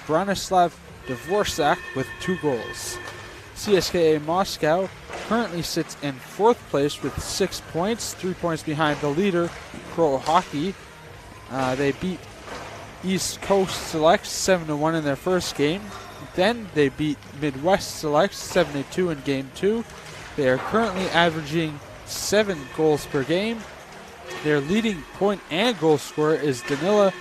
Branislav Dvorak with 2 goals. CSKA Moscow currently sits in 4th place with 6 points, 3 points behind the leader, Pro Hockey. They beat East Coast Selects 7-1 in their first game. Then they beat Midwest Selects 7-2 in game 2. They are currently averaging 7 goals per game. Their leading point and goal scorer is Danila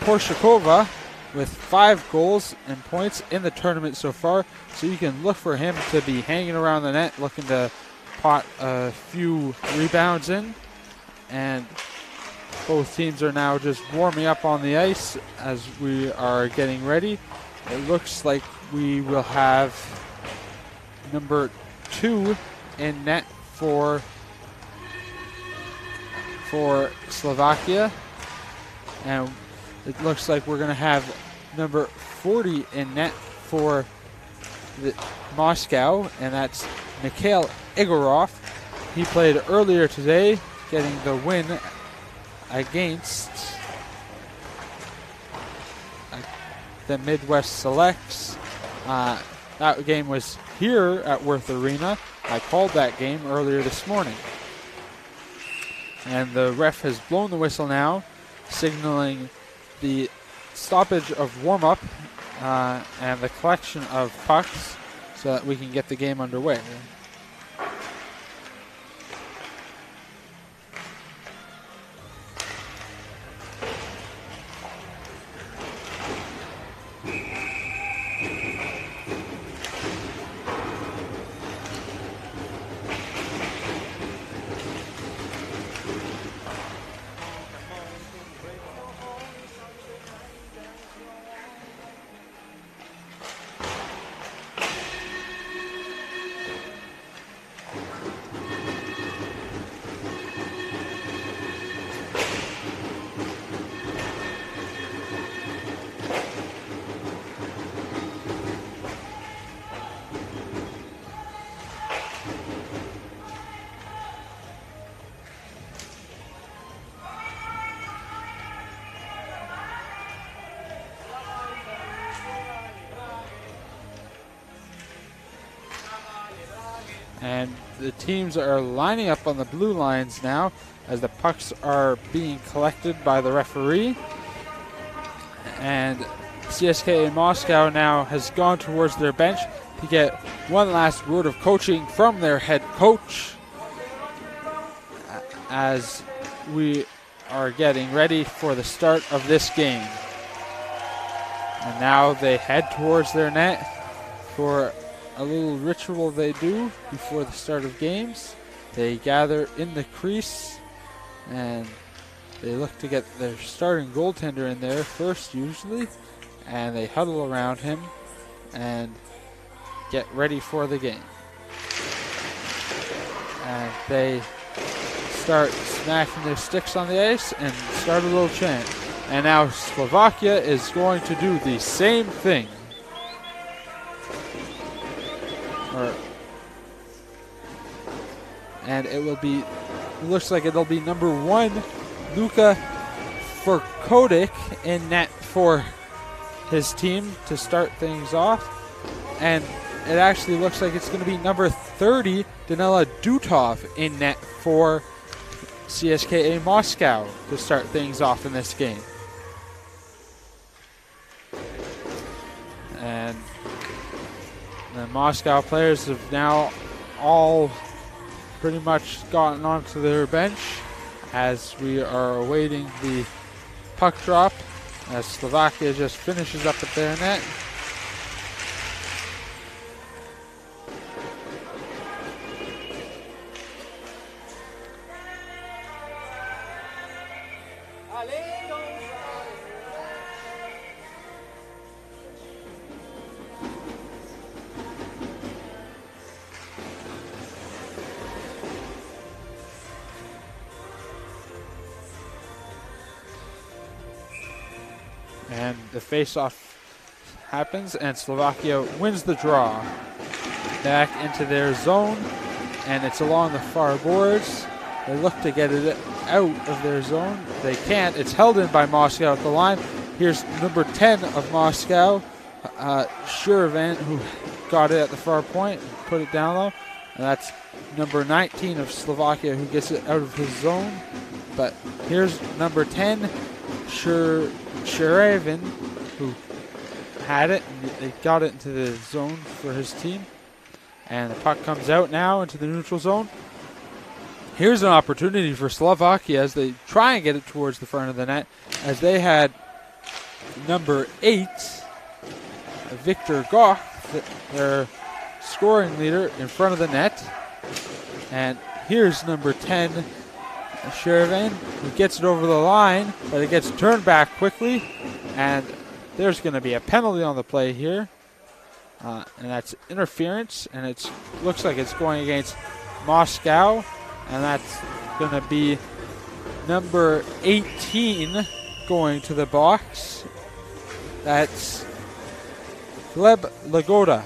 Porshakova with 5 goals and points in the tournament so far. So you can look for him to be hanging around the net, looking to pot a few rebounds in. And both teams are now just warming up on the ice as we are getting ready. It looks like we will have number 2 in net for Slovakia. And it looks like we're going to have number 40 in net for Moscow, and that's Mikhail Igorov. He played earlier today, getting the win against the Midwest Selects. That game was here at Worth Arena. I called that game earlier this morning. And the ref has blown the whistle now, signaling the stoppage of warm-up and the collection of pucks so that we can get the game underway. And the teams are lining up on the blue lines now as the pucks are being collected by the referee. And CSKA Moscow now has gone towards their bench to get one last word of coaching from their head coach as we are getting ready for the start of this game. And now they head towards their net for a little ritual they do before the start of games. They gather in the crease and they look to get their starting goaltender in there first usually, and they huddle around him and get ready for the game. And they start smacking their sticks on the ice and start a little chant. And now Slovakia is going to do the same thing. And it looks like it'll be number 1, Luka Furkodik in net for his team to start things off. And it actually looks like it's going to be number 30, Danila Dutov in net for CSKA Moscow to start things off in this game. And the Moscow players have now all pretty much gotten onto their bench as we are awaiting the puck drop as Slovakia just finishes up at their net. And the face-off happens, and Slovakia wins the draw. Back into their zone, and it's along the far boards. They look to get it out of their zone. They can't. It's held in by Moscow at the line, Here's number 10 of Moscow, Sherivan, who got it at the far point, put it down low. And that's number 19 of Slovakia, who gets it out of his zone. But here's number 10, Sherivan, who had it, and they got it into the zone for his team. And the puck comes out now into the neutral zone. Here's an opportunity for Slovakia as they try and get it towards the front of the net, as they had number 8, Victor Goch, their scoring leader, in front of the net. And here's number 10, Sherivan, who gets it over the line, but it gets turned back quickly, and there's going to be a penalty on the play here. And that's interference, and it looks like it's going against Moscow, and that's going to be number 18 going to the box. That's Gleb Lagoda.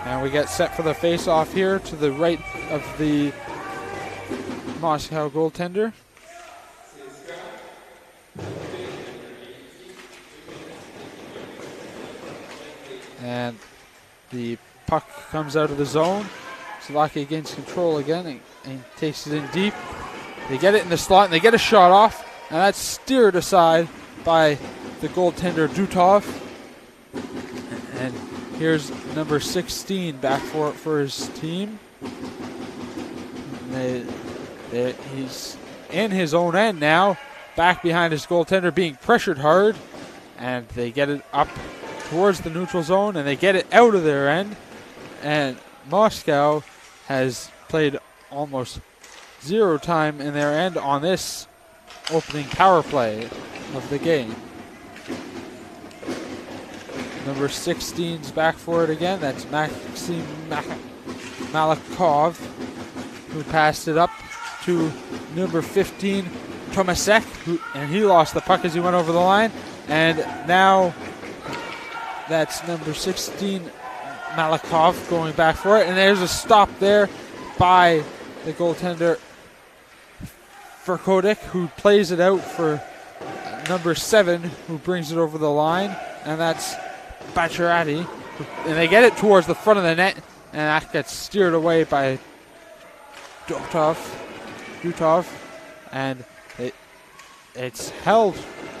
And we get set for the face-off here to the right of the Moscow goaltender. And the puck comes out of the zone. Slovakia gains control again and takes it in deep. They get it in the slot and they get a shot off, and that's steered aside by the goaltender Dutov. And here's number 16 back for his team. He's in his own end now, back behind his goaltender, being pressured hard, and they get it up towards the neutral zone, and they get it out of their end. And Moscow has played almost zero time in their end on this opening power play of the game. Number 16's back for it again. That's Maxim Malakov, who passed it up to number 15, Tomasek, and he lost the puck as he went over the line. And now that's number 16, Malakov, going back for it. And there's a stop there by the goaltender, Verkodik, who plays it out for number 7, who brings it over the line. And that's Bacharati. And they get it towards the front of the net, and that gets steered away by Dutov, and it's held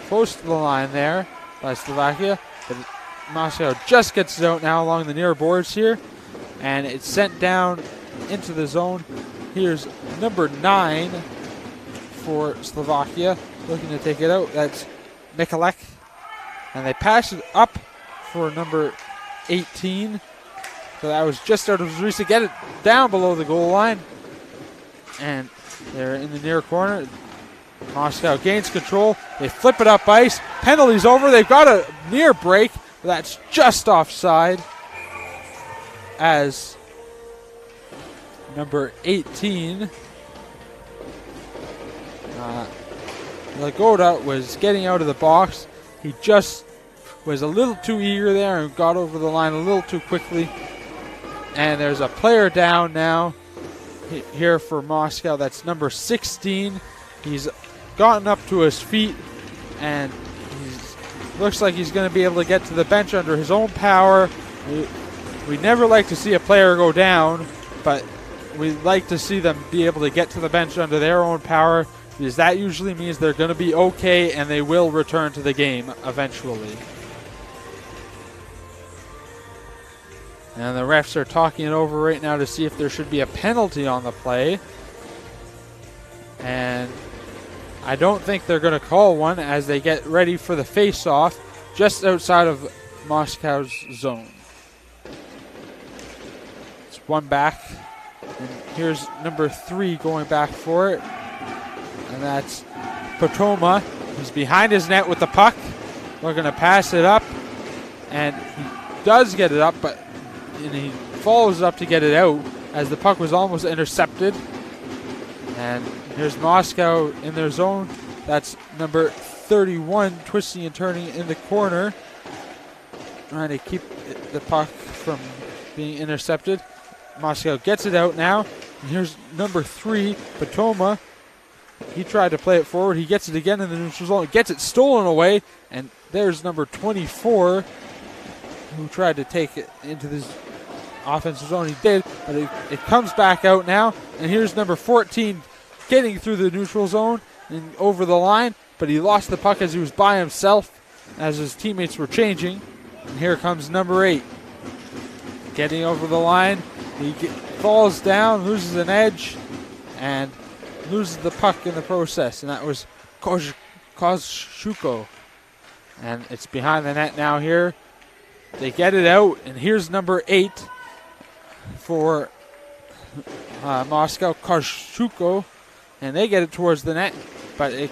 close to the line there by Slovakia, but Moscow just gets it out now along the near boards here, and it's sent down into the zone. Here's number 9 for Slovakia, looking to take it out. That's Mikulek, and they pass it up for number 18. So that was just out of his reach to get it down below the goal line. And they're in the near corner. Moscow gains control. They flip it up ice. Penalty's over. They've got a near break. That's just offside, as number 18, Lagoda, was getting out of the box. He just was a little too eager there and got over the line a little too quickly. And there's a player down now here for Moscow. That's number 16. He's gotten up to his feet, and looks like he's going to be able to get to the bench under his own power. We never like to see a player go down, but we like to see them be able to get to the bench under their own power, because that usually means they're going to be okay and they will return to the game eventually. And the refs are talking it over right now to see if there should be a penalty on the play. And I don't think they're going to call one as they get ready for the face-off just outside of Moscow's zone. It's one back. And here's number 3 going back for it. And that's Potoma. He's behind his net with the puck. We're going to pass it up. And he does get it up, but he follows up to get it out as the puck was almost intercepted. And here's Moscow in their zone. That's number 31 twisting and turning in the corner, trying to keep the puck from being intercepted. Moscow gets it out now. And here's number 3, Patoma. He tried to play it forward. He gets it again in the neutral zone. Gets it stolen away. And there's number 24 who tried to take it into this offensive zone. He did, but it comes back out now. And here's number 14 getting through the neutral zone and over the line. But he lost the puck as he was by himself as his teammates were changing. And here comes number 8. Getting over the line. He falls down, loses an edge, and loses the puck in the process. And that was Kozshuko. And it's behind the net now here. They get it out, and here's number 8 for Moscow, Kozshuko. And they get it towards the net, but it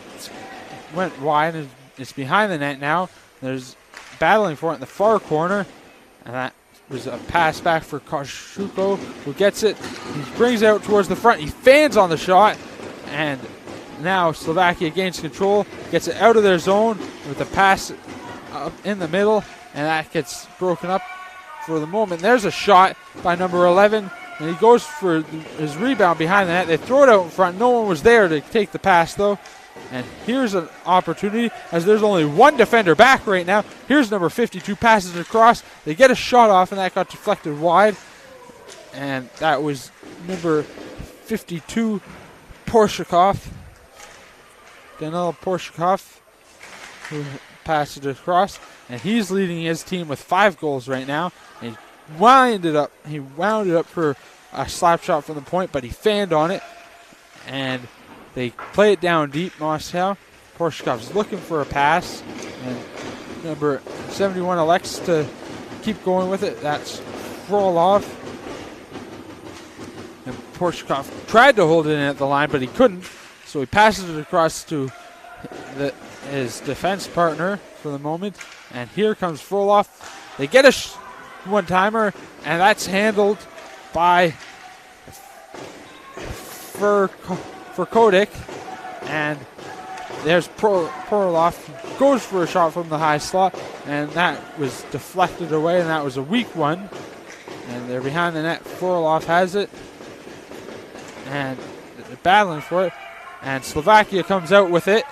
went wide, and it's behind the net now. There's battling for it in the far corner, and that was a pass back for Kozshuko, who gets it. He brings it out towards the front. He fans on the shot, and now Slovakia gains control, gets it out of their zone with a pass up in the middle, and that gets broken up for the moment. There's a shot by number 11, and he goes for his rebound behind the net. They throw it out in front. No one was there to take the pass, though. And here's an opportunity, as there's only one defender back right now. Here's number 52, passes it across. They get a shot off, and that got deflected wide. And that was number 52, Porshikov. Danil Porshikov, who passed it across. And he's leading his team with 5 goals right now. And he wound it up for a slap shot from the point, but he fanned on it. And they play it down deep, Moscow. Porshikov's looking for a pass, and number 71 elects to keep going with it. That's Frolov. And Porshikov tried to hold it in at the line, but he couldn't, so he passes it across to his defense partner for the moment. And here comes Frolov. They get a one-timer, and that's handled by for Kodik, and there's Porolov, goes for a shot from the high slot, and that was deflected away, and that was a weak one. And they're behind the net. Porolov has it, and they're battling for it, and Slovakia comes out with it.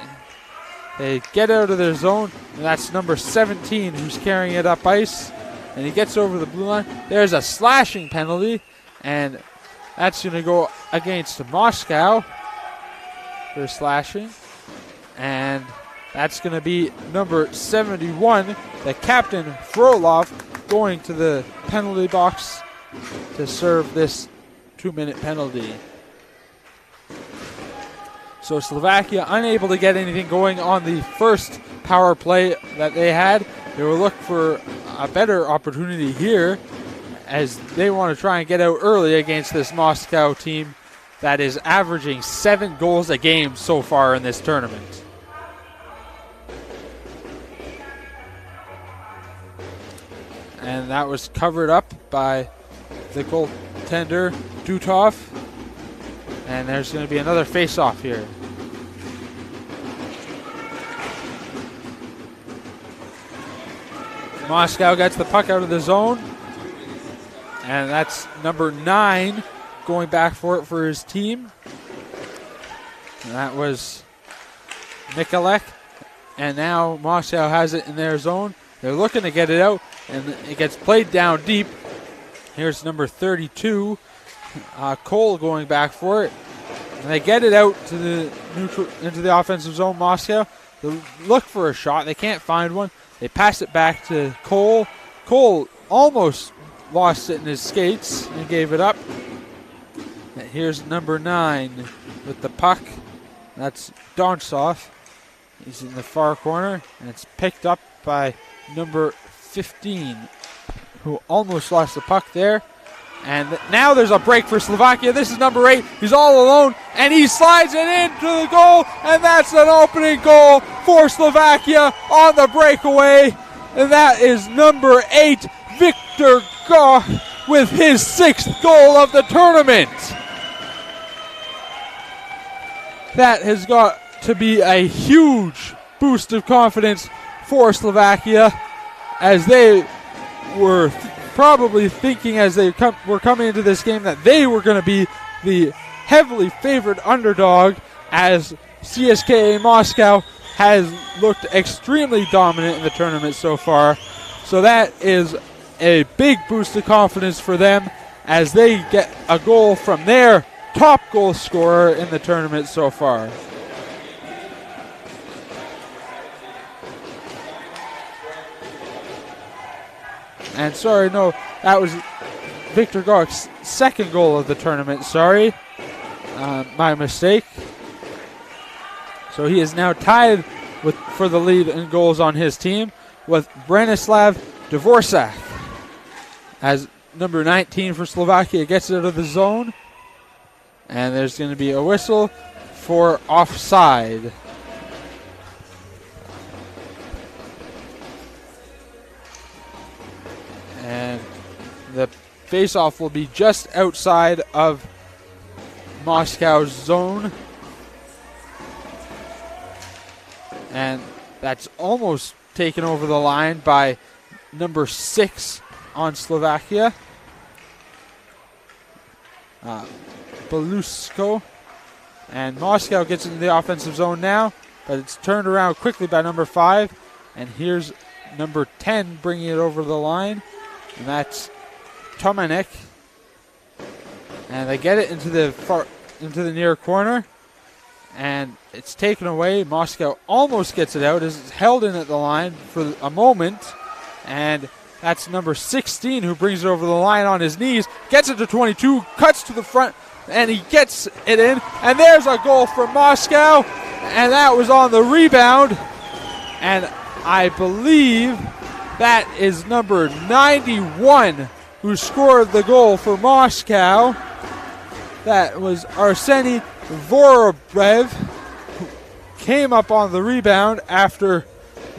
They get out of their zone, and that's number 17 who's carrying it up ice, and he gets over the blue line. There's a slashing penalty, and that's going to go against Moscow for slashing. And that's going to be number 71, the captain, Frolov, going to the penalty box to serve this 2-minute penalty. So Slovakia unable to get anything going on the first power play that they had. They will look for a better opportunity here, as they want to try and get out early against this Moscow team that is averaging 7 goals a game so far in this tournament. And that was covered up by the goaltender, Dutov. And there's going to be another face-off here. Moscow gets the puck out of the zone. And that's number 9 going back for it for his team. And that was Mikulek. And now Moscow has it in their zone. They're looking to get it out, and it gets played down deep. Here's number 32, Cole, going back for it. And they get it out to the into the offensive zone, Moscow. They look for a shot. They can't find one. They pass it back to Cole. Cole almost lost it in his skates and gave it up. And here's number 9 with the puck. That's Dontsov. He's in the far corner, and it's picked up by number 15, who almost lost the puck there. And now there's a break for Slovakia. This is number 8. He's all alone, and he slides it into the goal, and that's an opening goal for Slovakia on the breakaway. And that is number 8, Victor Goch, with his 6th goal of the tournament. That has got to be a huge boost of confidence for Slovakia, as they were probably thinking as they were coming into this game that they were going to be the heavily favored underdog, as CSKA Moscow has looked extremely dominant in the tournament so far. So that is a big boost of confidence for them as they get a goal from their top goal scorer in the tournament so far. And sorry, no, that was Victor Gok's second goal of the tournament. Sorry, my mistake. So he is now tied for the lead in goals on his team with Branislav Dvorak, as number 19 for Slovakia gets it out of the zone. And there's going to be a whistle for offside. And the face-off will be just outside of Moscow's zone. And that's almost taken over the line by number 6 on Slovakia, Belusko. And Moscow gets into the offensive zone now, but it's turned around quickly by number 5. And here's number 10 bringing it over the line, and that's Tomanek. And they get it into the near corner, and it's taken away. Moscow almost gets it out. It's held in at the line for a moment, and that's number 16 who brings it over the line on his knees, gets it to 22, cuts to the front, and he gets it in. And there's a goal for Moscow, and that was on the rebound. And I believe that is number 91 who scored the goal for Moscow. That was Arseny Vorobyev, who came up on the rebound after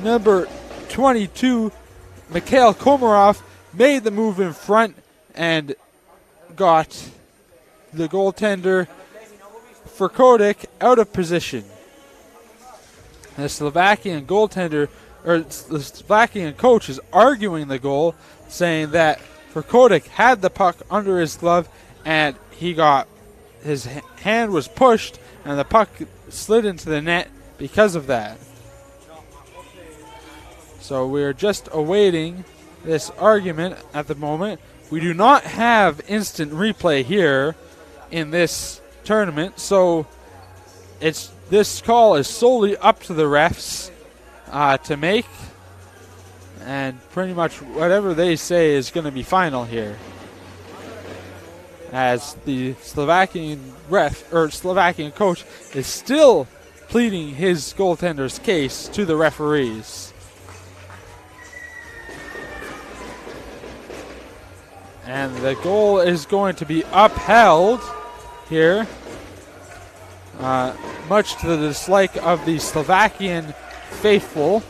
number 22, Mikhail Komarov, made the move in front and got the goaltender Frkodik out of position. The Slovakian goaltender, or the Slovakian coach, is arguing the goal, saying that Frkodik had the puck under his glove and his hand was pushed and the puck slid into the net because of that. So we're just awaiting this argument at the moment. We do not have instant replay here in this tournament, so this call is solely up to the refs to make, and pretty much whatever they say is going to be final here, as the Slovakian Slovakian coach is still pleading his goaltender's case to the referees. And the goal is going to be upheld here, much to the dislike of the Slovakian faithful.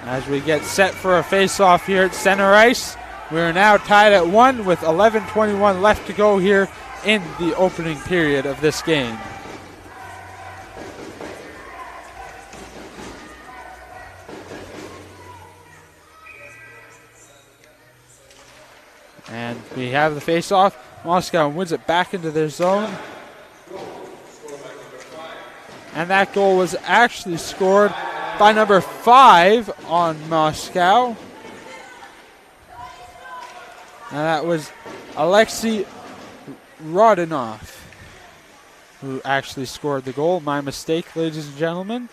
As we get set for a face-off here at center ice, we are now tied at 1 with 11:21 left to go here in the opening period of this game. And we have the face-off. Moscow wins it back into their zone. And that goal was actually scored by number 5 on Moscow. And that was Alexei Rodionov who actually scored the goal. My mistake, ladies and gentlemen.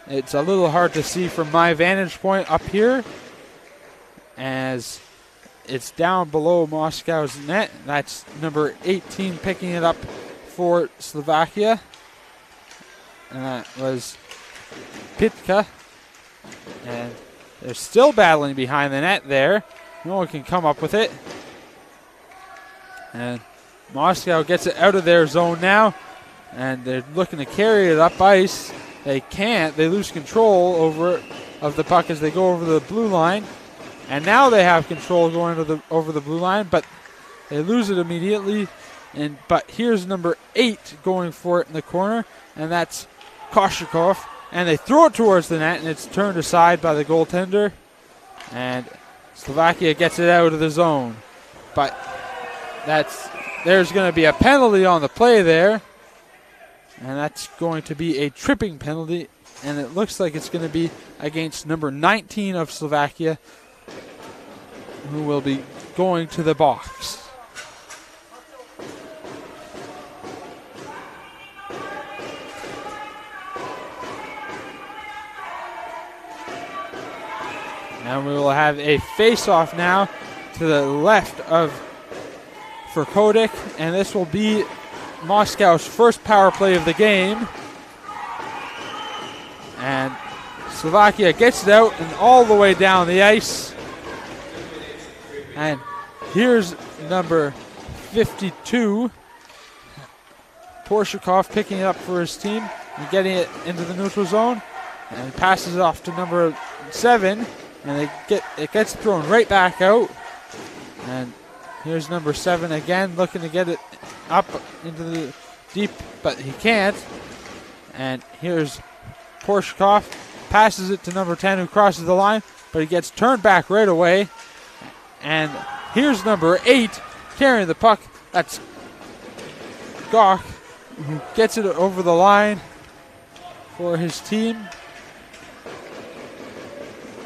It's a little hard to see from my vantage point up here, as it's down below Moscow's net. That's number 18 picking it up for Slovakia. And that was Pitka. And they're still battling behind the net there. No one can come up with it. And Moscow gets it out of their zone now. And they're looking to carry it up ice. They can't. They lose control of the puck as they go over the blue line. And now they have control going over the blue line, but they lose it immediately. But here's number 8 going for it in the corner, and that's Koshikov, and they throw it towards the net, and it's turned aside by the goaltender. And Slovakia gets it out of the zone. But there's going to be a penalty on the play there. And that's going to be a tripping penalty. And it looks like it's going to be against number 19 of Slovakia, who will be going to the box. And we will have a face-off now to the left of Frkodik, and this will be Moscow's first power play of the game. And Slovakia gets it out and all the way down the ice. And here's number 52, Porshikov, picking it up for his team and getting it into the neutral zone. And passes it off to number 7. And it gets thrown right back out. And here's number 7 again, looking to get it up into the deep, but he can't. And here's Porshikov, passes it to number 10, who crosses the line, but he gets turned back right away. And here's number 8 carrying the puck. That's Gok, who gets it over the line for his team.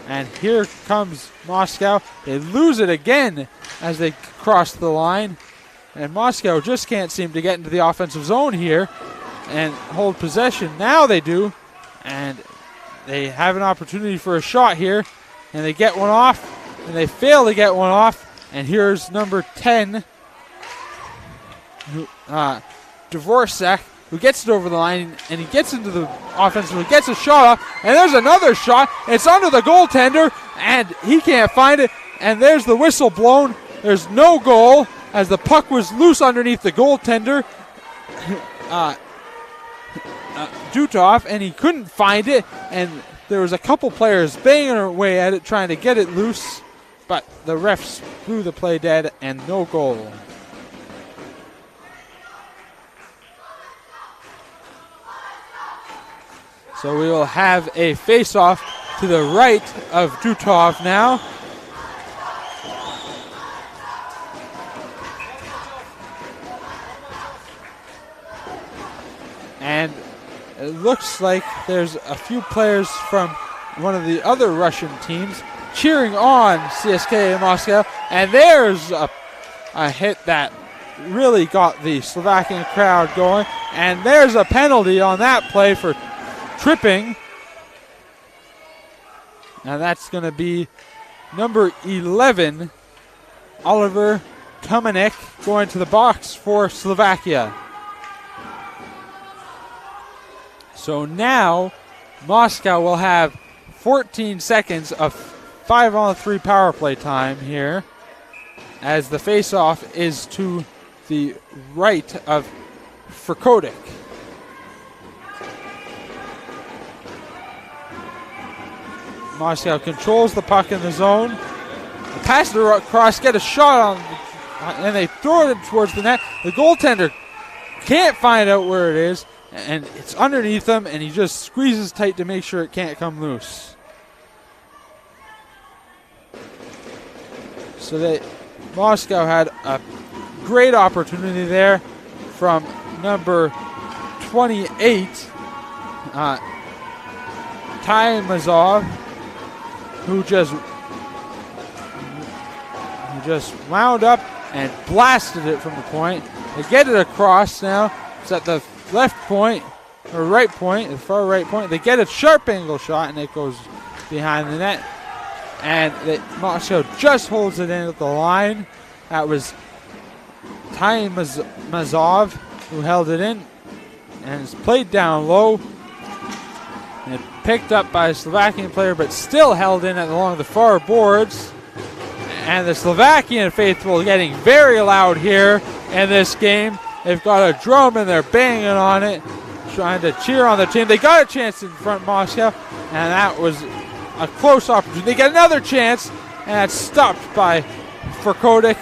And here comes Moscow. They lose it again as they cross the line. And Moscow just can't seem to get into the offensive zone here and hold possession. Now they do. And they have an opportunity for a shot here. And they get one off. And they fail to get one off. And here's number 10, Dvorak, who gets it over the line, and he gets into the offense, and he gets a shot off, and there's another shot. It's under the goaltender, and he can't find it, and there's the whistle blown. There's no goal, as the puck was loose underneath the goaltender, Dutov, and he couldn't find it, and there was a couple players banging away at it, trying to get it loose, but the refs blew the play dead, and no goal. So we will have a face-off to the right of Dutov now. And it looks like there's a few players from one of the other Russian teams cheering on CSKA Moscow. And there's a hit that really got the Slovakian crowd going. And there's a penalty on that play for tripping. Now that's going to be number 11, Oliver Kamenek, going to the box for Slovakia. So now Moscow will have 14 seconds of 5-on-3 power play time here, as the face-off is to the right of Frkodik. Moscow controls the puck in the zone. Pass it across, get a shot on, and they throw it towards the net. The goaltender can't find out where it is, and it's underneath him, and he just squeezes tight to make sure it can't come loose. So Moscow had a great opportunity there from number 28, Taimazov, who just wound up and blasted it from the point. They get it across now. It's at the left point, or right point, the far right point. They get a sharp angle shot, and it goes behind the net. And Moscow just holds it in at the line. That was Taimazov who held it in, and it's played down low. And picked up by a Slovakian player, but still held in along the far boards. And the Slovakian faithful getting very loud here in this game. They've got a drum and they're banging on it, trying to cheer on the team. They got a chance in front of Moscow, and that was a close opportunity. They get another chance, and that's stopped by Frkodik,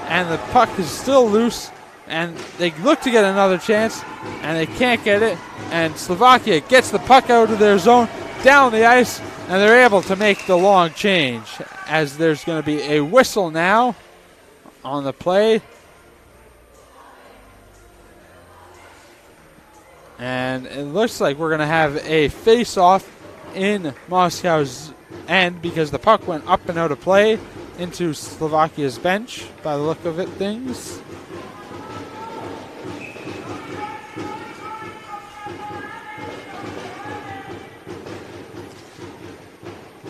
and the puck is still loose, and they look to get another chance, and they can't get it. And Slovakia gets the puck out of their zone, down the ice, and they're able to make the long change, as there's going to be a whistle now on the play. And it looks like we're going to have a face-off in Moscow's end, because the puck went up and out of play into Slovakia's bench, by the look of it, things.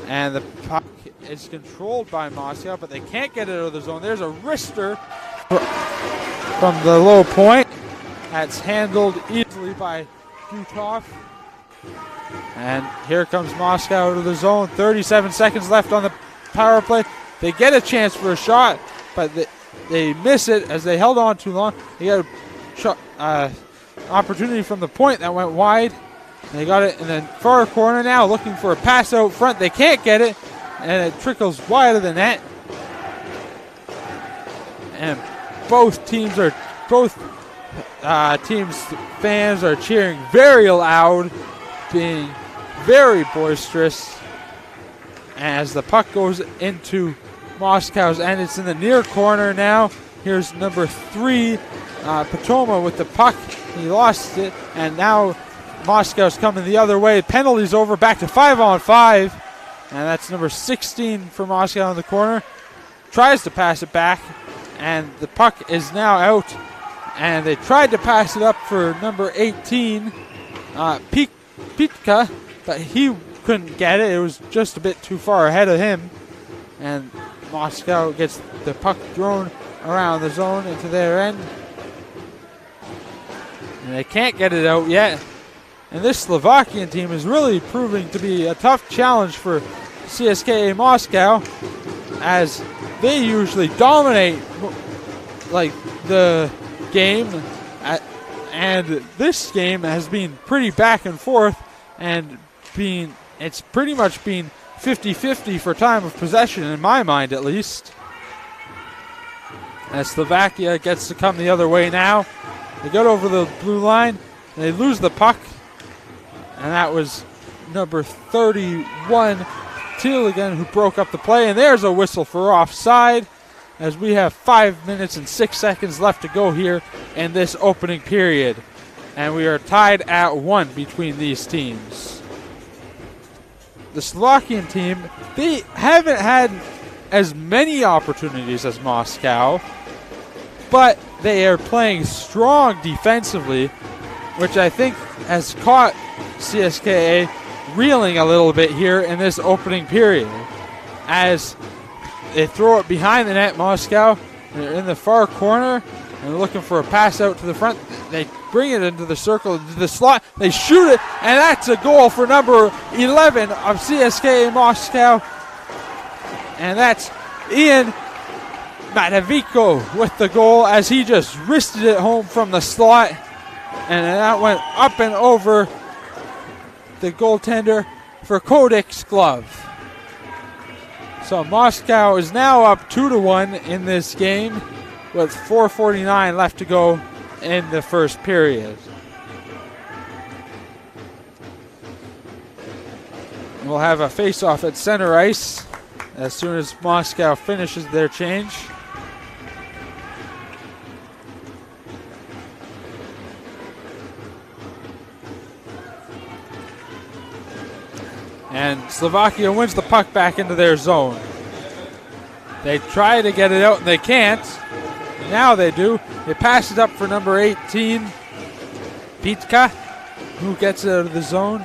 And the puck is controlled by Moscow, but they can't get it out of the zone. There's a wrister from the low point. That's handled easily by Gutov. And here comes Moscow out of the zone. 37 seconds left on the power play. They get a chance for a shot, but they miss it as they held on too long. They got a shot, opportunity from the point that went wide. They got it in the far corner now, looking for a pass out front. They can't get it, and it trickles wide of the net. And both teams' fans are cheering very loud, being very boisterous as the puck goes into Moscow's end. It's in the near corner now. Here's number 3, Patoma with the puck. He lost it, and now Moscow's coming the other way. Penalty's over, back to 5-on-5. And that's number 16 for Moscow in the corner. Tries to pass it back, and the puck is now out. And they tried to pass it up for number 18, Pitka, but he couldn't get it. It was just a bit too far ahead of him. And Moscow gets the puck thrown around the zone into their end. And they can't get it out yet. And this Slovakian team is really proving to be a tough challenge for CSKA Moscow, as they usually dominate like the game, and this game has been pretty back and forth, and it's pretty much been 50-50 for time of possession, in my mind at least. As Slovakia gets to come the other way now. They got over the blue line, and they lose the puck. And that was number 31, Teal who broke up the play. And there's a whistle for offside, as we have 5 minutes and 6 seconds left to go here in this opening period. And we are tied at 1 between these teams. The Slovakian team, they haven't had as many opportunities as Moscow, but they are playing strong defensively, which I think has caught CSKA reeling a little bit here in this opening period, as they throw it behind the net. Moscow, they're in the far corner and they're looking for a pass out to the front. They bring it into the circle, into the slot. They shoot it, and that's a goal for number 11 of CSKA Moscow. And that's Ian Matavico with the goal, as he just wristed it home from the slot. And that went up and over the goaltender for Kodik's glove. So Moscow is now up 2-1 in this game, with 4:49 left to go in the first period. We'll have a face-off at center ice as soon as Moscow finishes their change. And Slovakia wins the puck back into their zone. They try to get it out and they can't. Now they do. They pass it up for number 18, Pitka, who gets it out of the zone.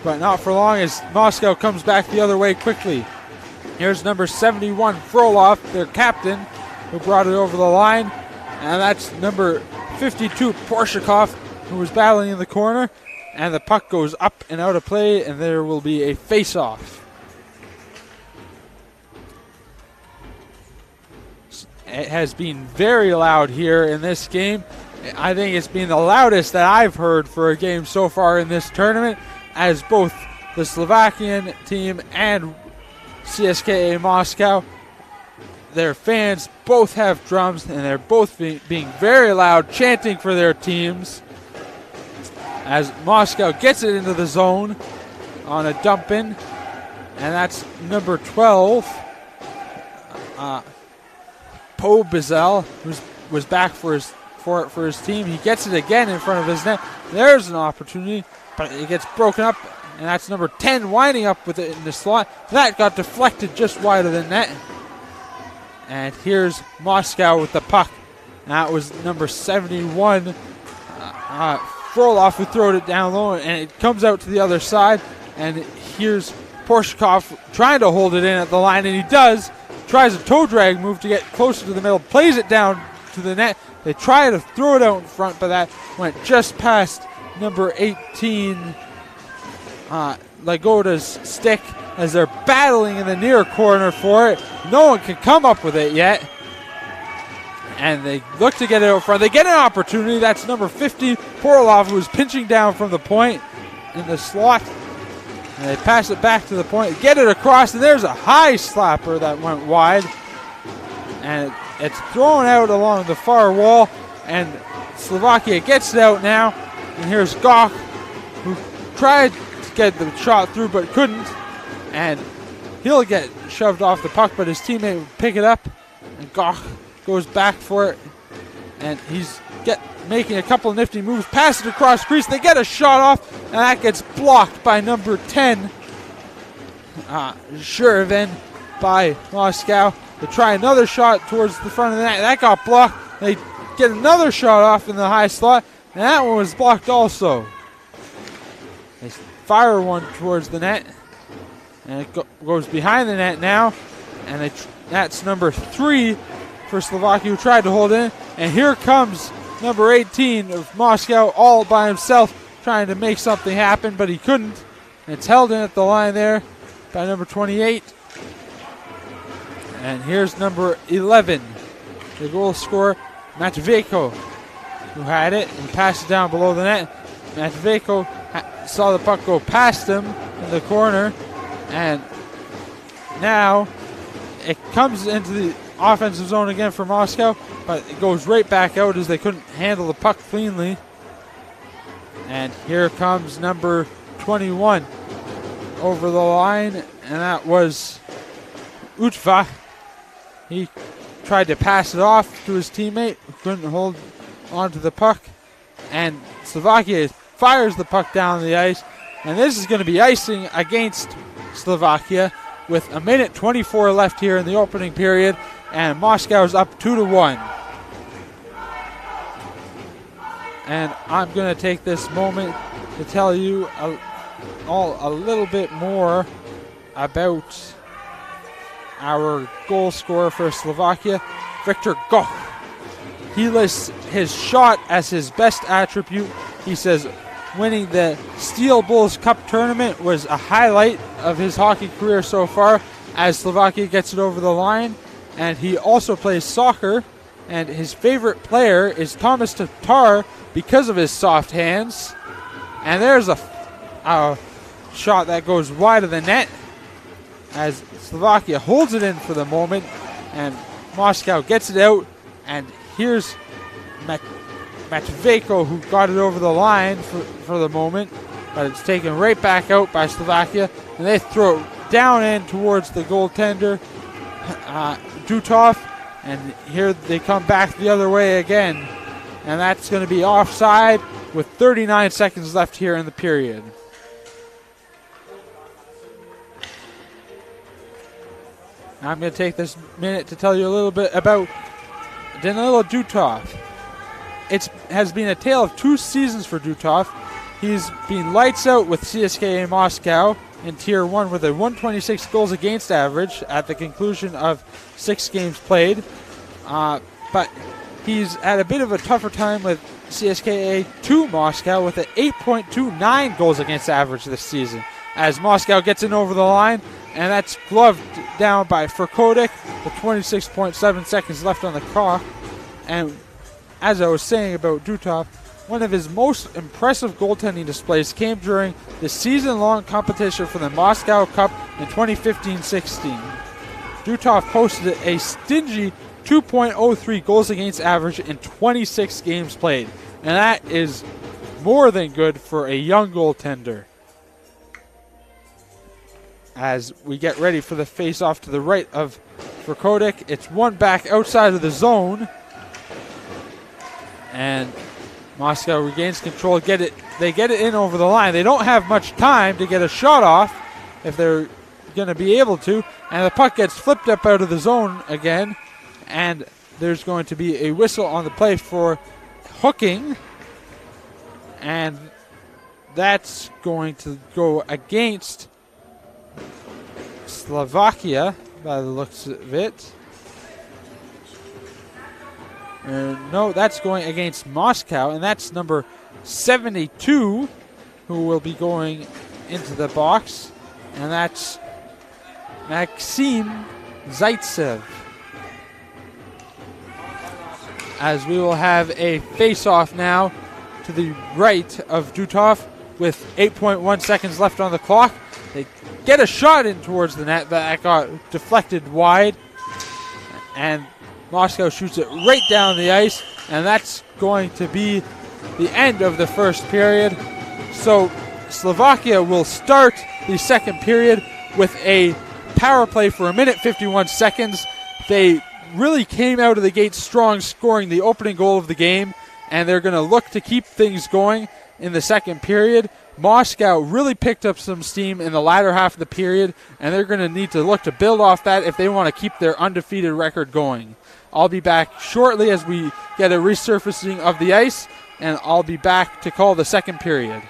But not for long, as Moscow comes back the other way quickly. Here's number 71, Frolov, their captain, who brought it over the line. And that's number 52, Porshikov, who was battling in the corner. And the puck goes up and out of play, and there will be a face-off. It has been very loud here in this game. I think it's been the loudest that I've heard for a game so far in this tournament, as both the Slovakian team and CSKA Moscow, their fans both have drums, and they're both being very loud, chanting for their teams. As Moscow gets it into the zone on a dump in, and that's number 12, Po Bizel, who was back for his team. He gets it again in front of his net. There's an opportunity, but it gets broken up, and that's number 10 winding up with it in the slot. That got deflected just wide of the net. And here's Moscow with the puck. That was number 71, Frolov, who throwed it down low, and it comes out to the other side. And here's Porshikov trying to hold it in at the line, and he does. Tries a toe drag move to get closer to the middle, plays it down to the net. They try to throw it out in front, but that went just past number 18, Lagoda's stick, as they're battling in the near corner for it. No one can come up with it yet. And they look to get it out front. They get an opportunity. That's number 50, Porolov, who was pinching down from the point in the slot. And they pass it back to the point, get it across, and there's a high slapper that went wide. And it's thrown out along the far wall, and Slovakia gets it out now. And here's Gok, who tried to get the shot through but couldn't. And he'll get shoved off the puck, but his teammate will pick it up. And Gok goes back for it. And he's making a couple of nifty moves, pass it across crease. They get a shot off, and that gets blocked by number 10, Shervin, by Moscow. They try another shot towards the front of the net. That got blocked. They get another shot off in the high slot, and that one was blocked also. They fire one towards the net, and it goes behind the net now. And that's number 3 for Slovakia, who tried to hold in. And here comes number 18 of Moscow all by himself, trying to make something happen, but he couldn't. And it's held in at the line there by number 28. And here's number 11, the goal scorer, Matveyko, who had it and passed it down below the net. Matveyko saw the puck go past him in the corner, and now it comes into the offensive zone again for Moscow, but it goes right back out as they couldn't handle the puck cleanly. And here comes number 21 over the line, and that was Utva. He tried to pass it off to his teammate, who couldn't hold onto the puck. And Slovakia fires the puck down the ice, and this is going to be icing against Slovakia with 1:24 left here in the opening period, and Moscow's up 2-1. And I'm going to take this moment to tell you a little bit more about our goal scorer for Slovakia, Viktor Goch. He lists his shot as his best attribute. He says winning the Steel Bulls Cup tournament was a highlight of his hockey career so far, as Slovakia gets it over the line. And he also plays soccer, and his favorite player is Thomas Tatar because of his soft hands. And there's a shot that goes wide of the net as Slovakia holds it in for the moment, and Moscow gets it out. And here's Matveyko, who got it over the line for the moment, but it's taken right back out by Slovakia, and they throw it down in towards the goaltender, Dutov, and here they come back the other way again, and that's going to be offside with 39 seconds left here in the period. Now I'm going to take this minute to tell you a little bit about Danilo Dutov. It has been a tale of 2 seasons for Dutov. He's been lights out with CSKA Moscow in Tier 1 with a 126 goals against average at the conclusion of 6 games played. But he's had a bit of a tougher time with CSKA 2 Moscow with an 8.29 goals against average this season, as Moscow gets in over the line, and that's gloved down by Furkodik with 26.7 seconds left on the clock. And as I was saying about Dutov, one of his most impressive goaltending displays came during the season-long competition for the Moscow Cup in 2015-16. Dutov posted a stingy 2.03 goals against average in 26 games played. And that is more than good for a young goaltender. As we get ready for the face-off to the right of Verkodik, it's one back outside of the zone. And Moscow regains control. They get it in over the line. They don't have much time to get a shot off if they're going to be able to. And the puck gets flipped up out of the zone again. And there's going to be a whistle on the play for hooking. And that's going to go against Slovakia by the looks of it. No, that's going against Moscow, and that's number 72 who will be going into the box, and that's Maxim Zaitsev. As we will have a face-off now to the right of Dutov with 8.1 seconds left on the clock. They get a shot in towards the net, but that got deflected wide, and Moscow shoots it right down the ice, and that's going to be the end of the first period. So Slovakia will start the second period with a power play for 1:51 seconds. They really came out of the gate strong, scoring the opening goal of the game, and they're going to look to keep things going in the second period. Moscow really picked up some steam in the latter half of the period, and they're going to need to look to build off that if they want to keep their undefeated record going. I'll be back shortly as we get a resurfacing of the ice, and I'll be back to call the second period.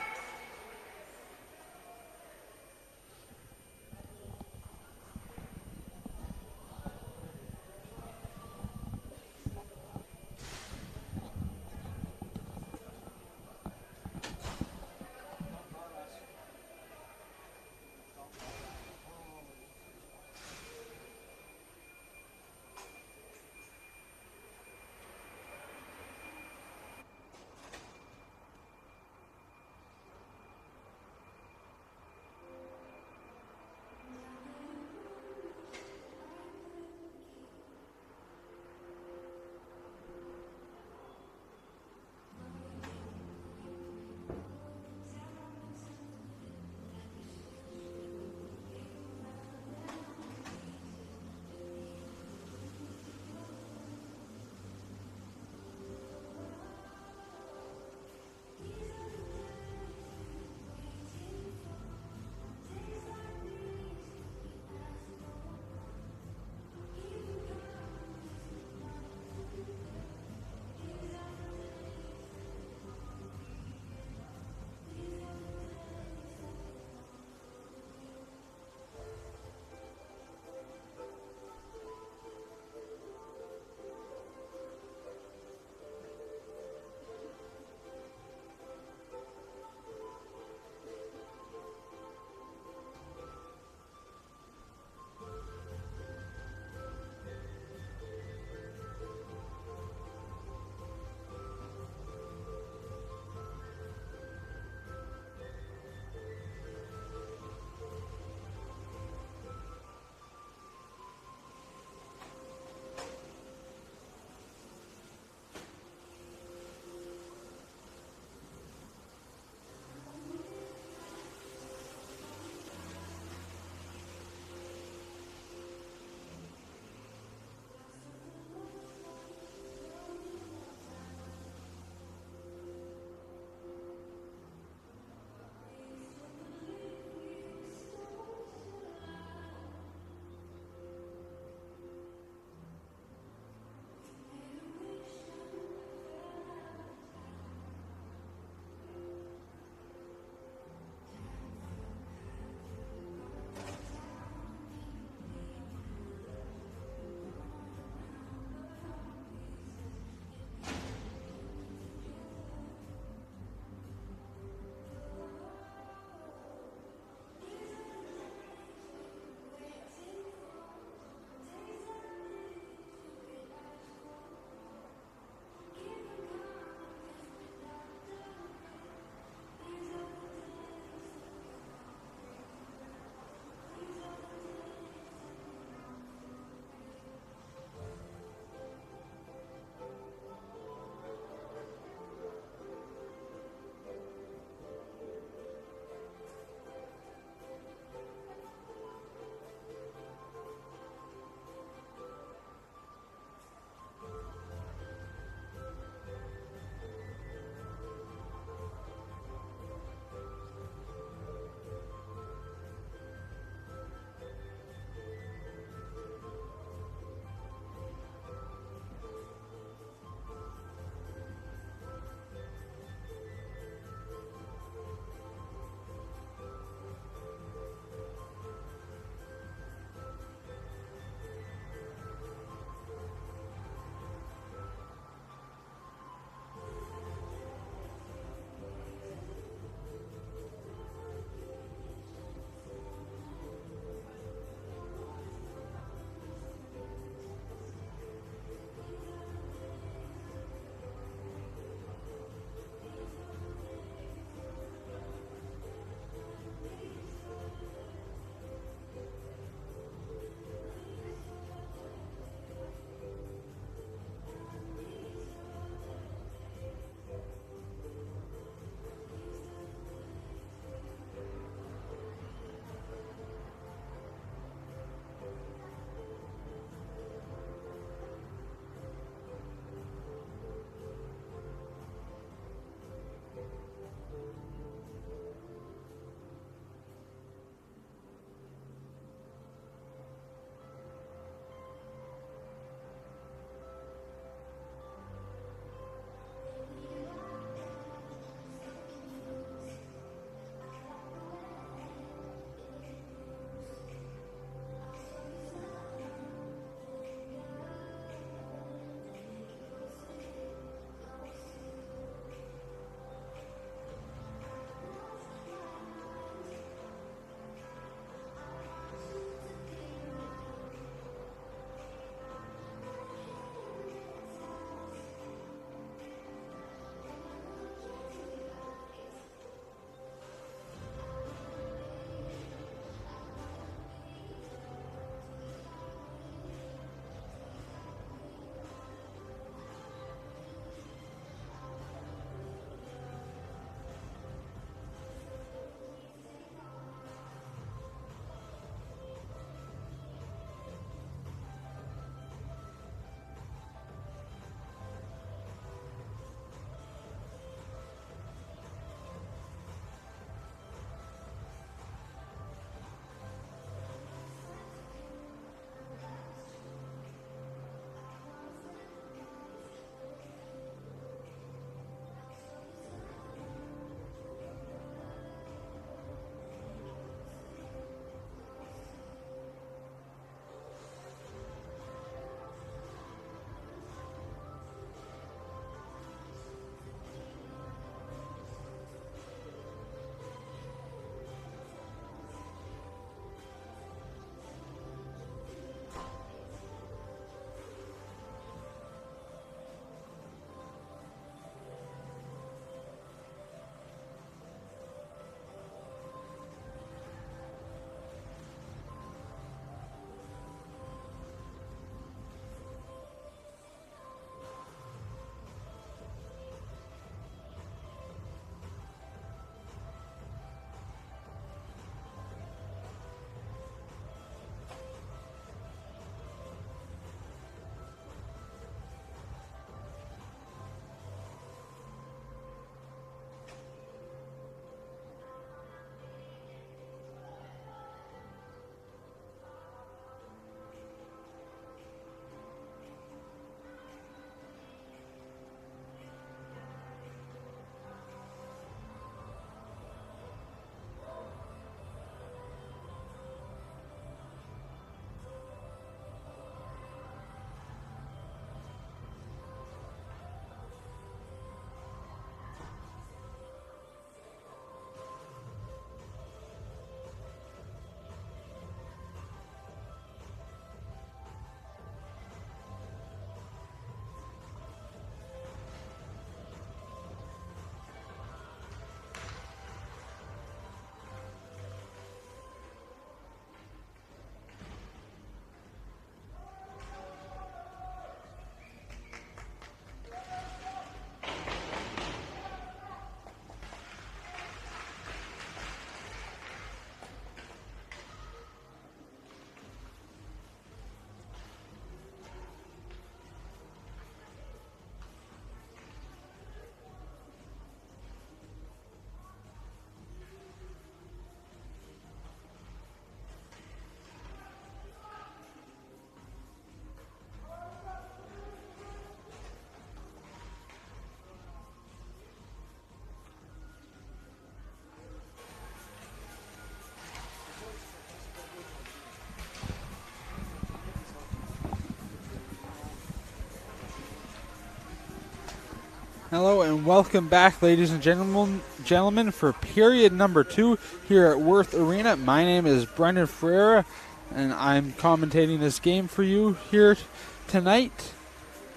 Hello and welcome back, ladies and gentlemen, for period number 2 here at Worth Arena. My name is Brendan Ferreira, and I'm commentating this game for you here tonight.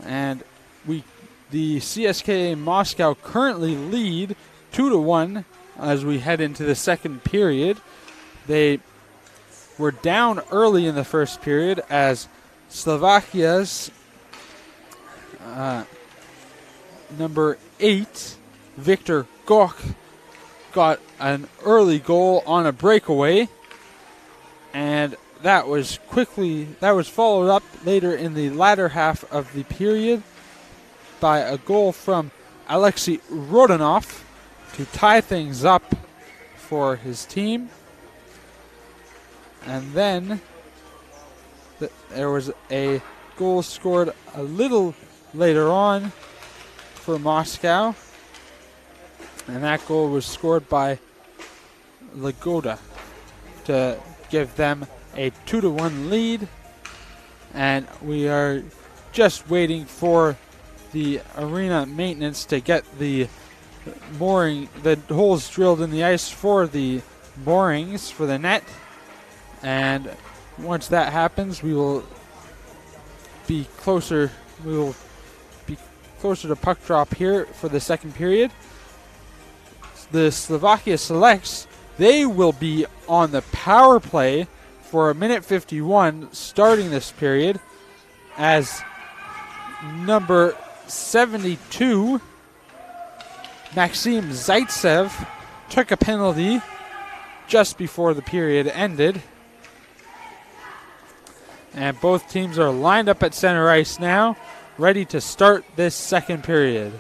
And the CSKA Moscow currently lead 2-1 as we head into the second period. They were down early in the first period as Slovakia's number 8, Victor Gok, got an early goal on a breakaway, and that was followed up later in the latter half of the period by a goal from Alexei Rodionov to tie things up for his team. And then there was a goal scored a little later on for Moscow, and that goal was scored by Lagoda to give them a 2-1 lead. And we are just waiting for the arena maintenance to get the holes drilled in the ice for the moorings for the net. And once that happens, we will be closer to puck drop here for the second period. The Slovakia Selects, they will be on the power play for a minute 51 starting this period as number 72, Maxim Zaitsev, took a penalty just before the period ended. And both teams are lined up at center ice now, ready to start this second period.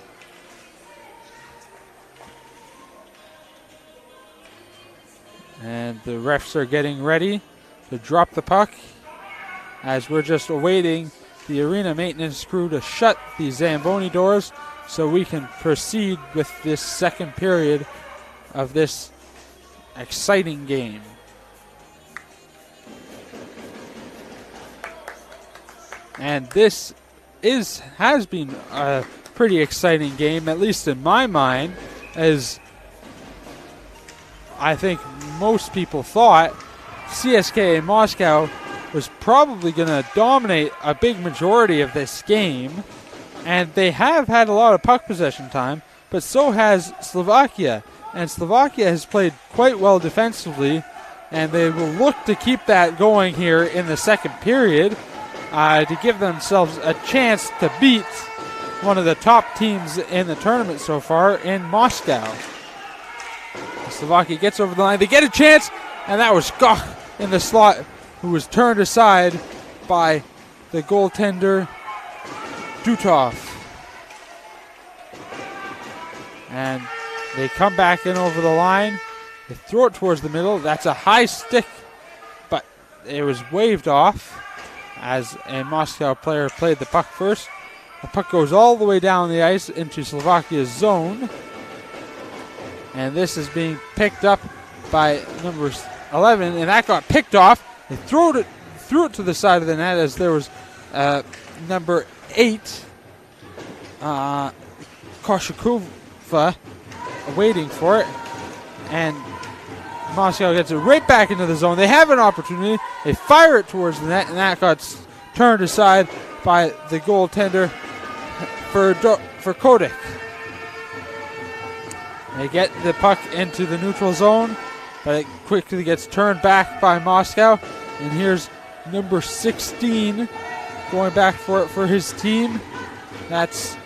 And the refs are getting ready to drop the puck as we're just awaiting the arena maintenance crew to shut the Zamboni doors so we can proceed with this second period of this exciting game. And this has been a pretty exciting game, at least in my mind, as I think most people thought CSKA Moscow was probably going to dominate a big majority of this game. And they have had a lot of puck possession time, but so has Slovakia. And Slovakia has played quite well defensively, and they will look to keep that going here in the second period to give themselves a chance to beat one of the top teams in the tournament so far in Moscow. Slovakia gets over the line. They get a chance, and that was Gok in the slot, who was turned aside by the goaltender Dutov. And they come back in over the line. They throw it towards the middle. That's a high stick, but it was waved off as a Moscow player played the puck first. The puck goes all the way down the ice into Slovakia's zone. And this is being picked up by number 11, and that got picked off. They threw it to the side of the net as there was number 8, Koshikova, waiting for it. And Moscow gets it right back into the zone. They have an opportunity. They fire it towards the net, and that got turned aside by the goaltender for Kodik. They get the puck into the neutral zone, but it quickly gets turned back by Moscow. And here's number 16 going back for it for his team. That's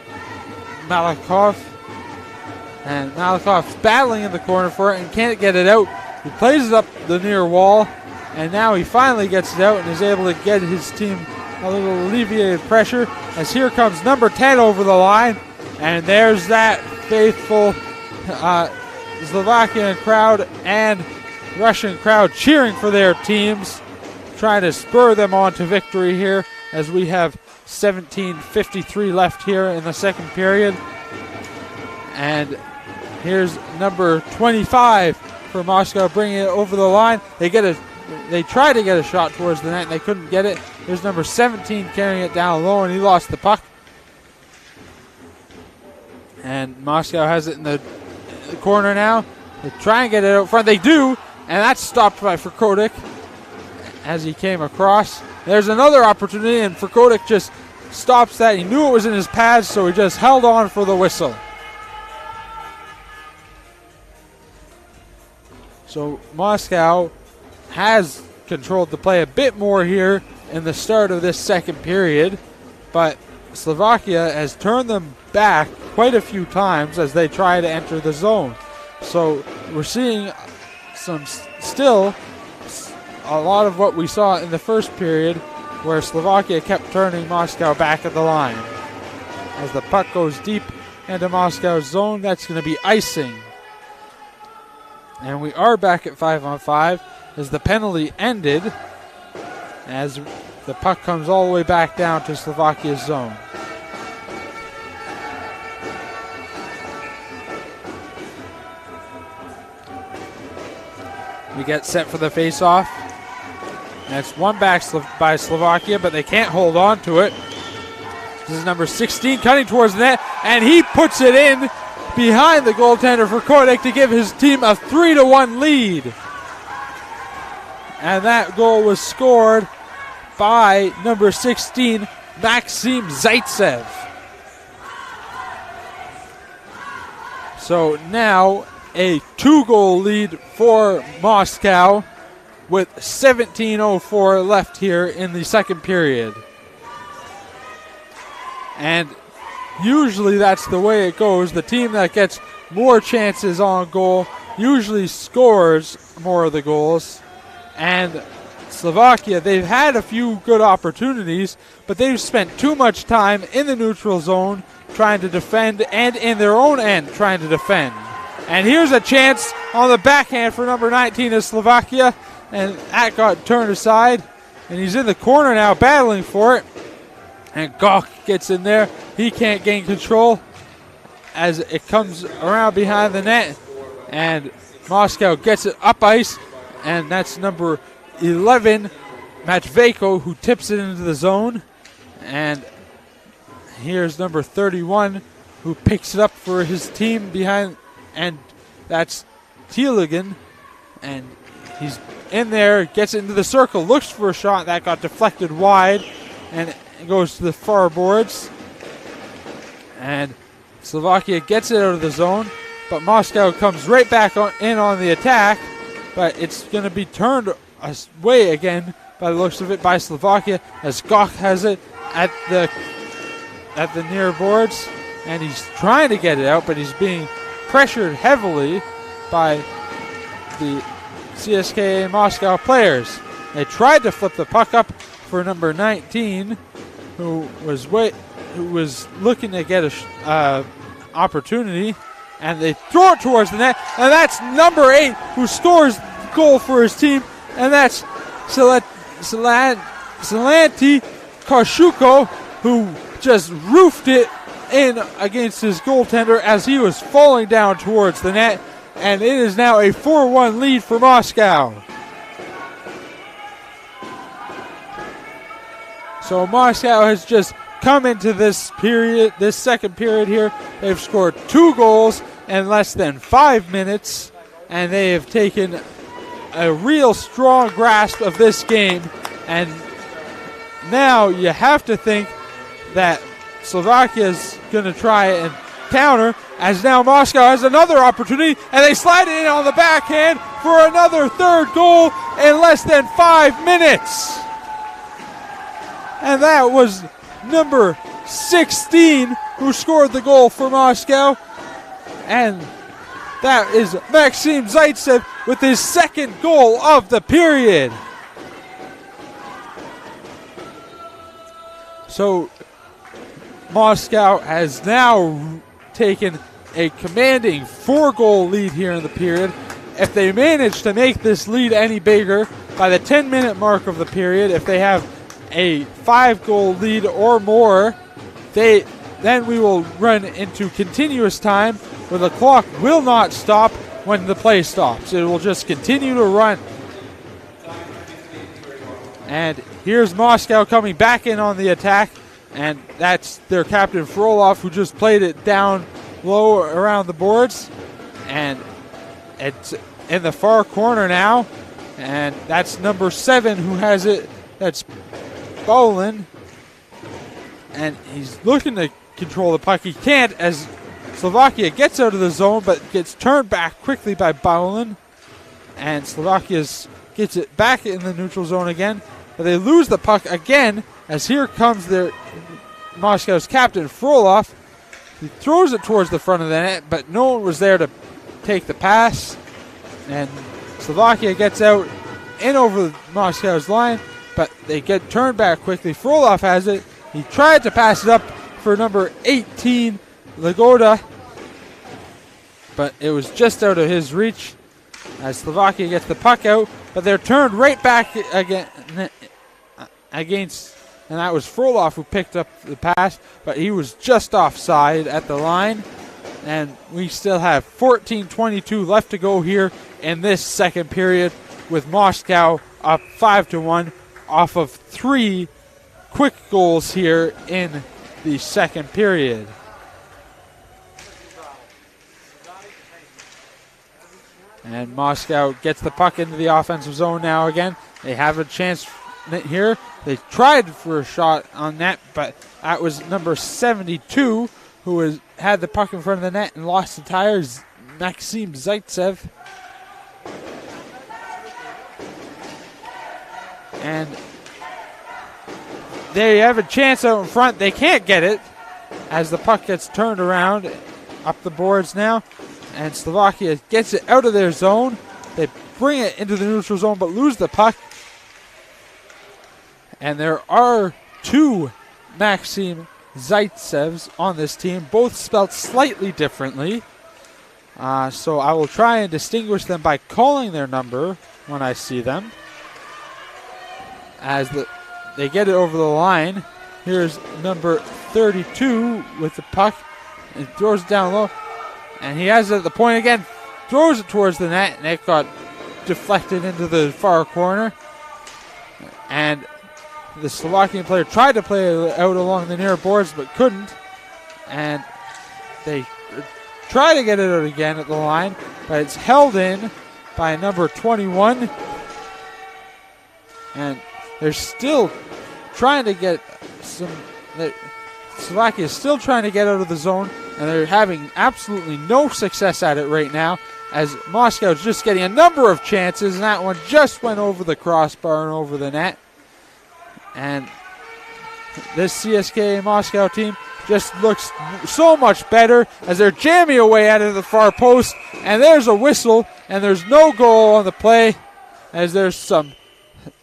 Malikov. And Malikov's battling in the corner for it and can't get it out. He plays it up the near wall, and now he finally gets it out and is able to get his team a little alleviated pressure as here comes number 10 over the line. And there's that faithful Slovakian crowd and Russian crowd cheering for their teams, trying to spur them on to victory here as we have 17:53 left here in the second period. And here's number 25 for Moscow bringing it over the line. They tried to get a shot towards the net and they couldn't get it. Here's number 17 carrying it down low, and he lost the puck. And Moscow has it in the corner now. They try and get it out front. They do, and that's stopped by Frkotic as he came across. There's another opportunity, and Frkotic just stops that. He knew it was in his pads, so he just held on for the whistle. So Moscow has controlled the play a bit more here in the start of this second period, but Slovakia has turned them back quite a few times as they try to enter the zone. So we're seeing still a lot of what we saw in the first period, where Slovakia kept turning Moscow back at the line. As the puck goes deep into Moscow's zone, that's going to be icing. And we are back at 5-on-5 as the penalty ended, as the puck comes all the way back down to Slovakia's zone. We get set for the face-off. That's one back by Slovakia, but they can't hold on to it. This is number 16 cutting towards the net, and he puts it in behind the goaltender for Kodak to give his team a 3-1 lead. And that goal was scored by number 16, Maxim Zaitsev. So now a 2-goal lead for Moscow with 17:04 left here in the second period. And usually that's the way it goes. The team that gets more chances on goal usually scores more of the goals. And Slovakia, they've had a few good opportunities, but they've spent too much time in the neutral zone trying to defend and in their own end trying to defend. And here's a chance on the backhand for number 19 of Slovakia, and that got turned aside. And he's in the corner now battling for it. And Gok gets in there. He can't gain control as it comes around behind the net. And Moscow gets it up ice. And that's number 11, Matveyko, who tips it into the zone. And here's number 31, who picks it up for his team behind. And that's Teeligan. And he's in there, gets into the circle, looks for a shot. That got deflected wide. And it goes to the far boards. And Slovakia gets it out of the zone. But Moscow comes right back in on the attack. But it's going to be turned away again by the looks of it by Slovakia as Gok has it at the near boards, and he's trying to get it out, but he's being pressured heavily by the CSKA Moscow players. They tried to flip the puck up for number 19, who was looking to get a opportunity. And they throw it towards the net. And that's number 8 who scores the goal for his team. And that's Salanti Koshuko, who just roofed it in against his goaltender as he was falling down towards the net. And it is now a 4-1 lead for Moscow. So Moscow has just come into this second period here. They've scored 2 goals in less than 5 minutes, and they have taken a real strong grasp of this game. And now you have to think that Slovakia is going to try and counter, as now Moscow has another opportunity, and they slide it in on the backhand for another 3rd goal in less than 5 minutes. And that was number 16 who scored the goal for Moscow. And that is Maxim Zaitsev with his 2nd goal of the period. So Moscow has now taken a commanding 4-goal lead here in the period. If they manage to make this lead any bigger by the 10-minute mark of the period, if they have a 5-goal lead or more, then we will run into continuous time where the clock will not stop when the play stops. It will just continue to run. And here's Moscow coming back in on the attack, and that's their captain Frolov, who just played it down low around the boards, and it's in the far corner now, and that's number 7 who has it. That's Bolin, and he's looking to control the puck. He can't as Slovakia gets out of the zone, but gets turned back quickly by Bolin, and Slovakia gets it back in the neutral zone again, but they lose the puck again as here comes their Moscow's captain, Frolov. He throws it towards the front of the net, but no one was there to take the pass. And Slovakia gets out in over Moscow's line, but they get turned back quickly. Frolov has it. He tried to pass it up for number 18, Lagoda, but it was just out of his reach as Slovakia gets the puck out, but they're turned right back against, and that was Frolov who picked up the pass, but he was just offside at the line. And we still have 14:22 left to go here in this second period, with Moscow up 5-1 off of 3 quick goals here in the second period. And Moscow gets the puck into the offensive zone now again. They have a chance here. They tried for a shot on net, but that was number 72 who had the puck in front of the net and lost the tires, Maxim Zaitsev. And they have a chance out in front. They can't get it as the puck gets turned around up the boards now. And Slovakia gets it out of their zone. They bring it into the neutral zone but lose the puck. And there are 2 Maxim Zaitsevs on this team, both spelled slightly differently. So I will try and distinguish them by calling their number when I see them. As they get it over the line. Here's number 32 with the puck and throws it down low. And he has it at the point again, throws it towards the net, and it got deflected into the far corner. And the Slovakian player tried to play it out along the near boards but couldn't. And they try to get it out again at the line, but it's held in by number 21. And they're still trying to get Slovakia is still trying to get out of the zone, and they're having absolutely no success at it right now, as Moscow is just getting a number of chances, and that one just went over the crossbar and over the net. And this CSKA Moscow team just looks so much better as they're jamming away out of the far post, and there's a whistle, and there's no goal on the play, as there's some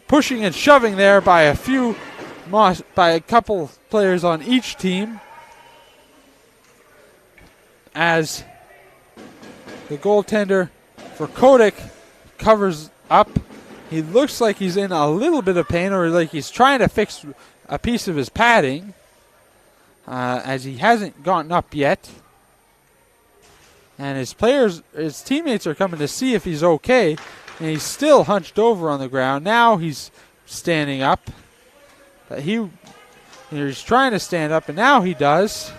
pushing and shoving there by a couple players on each team, as the goaltender for Kodik covers up. He looks like he's in a little bit of pain, or like he's trying to fix a piece of his padding, as he hasn't gotten up yet. And his teammates are coming to see if he's okay, and he's still hunched over on the ground. Now he's standing up. But he's trying to stand up, and now he does.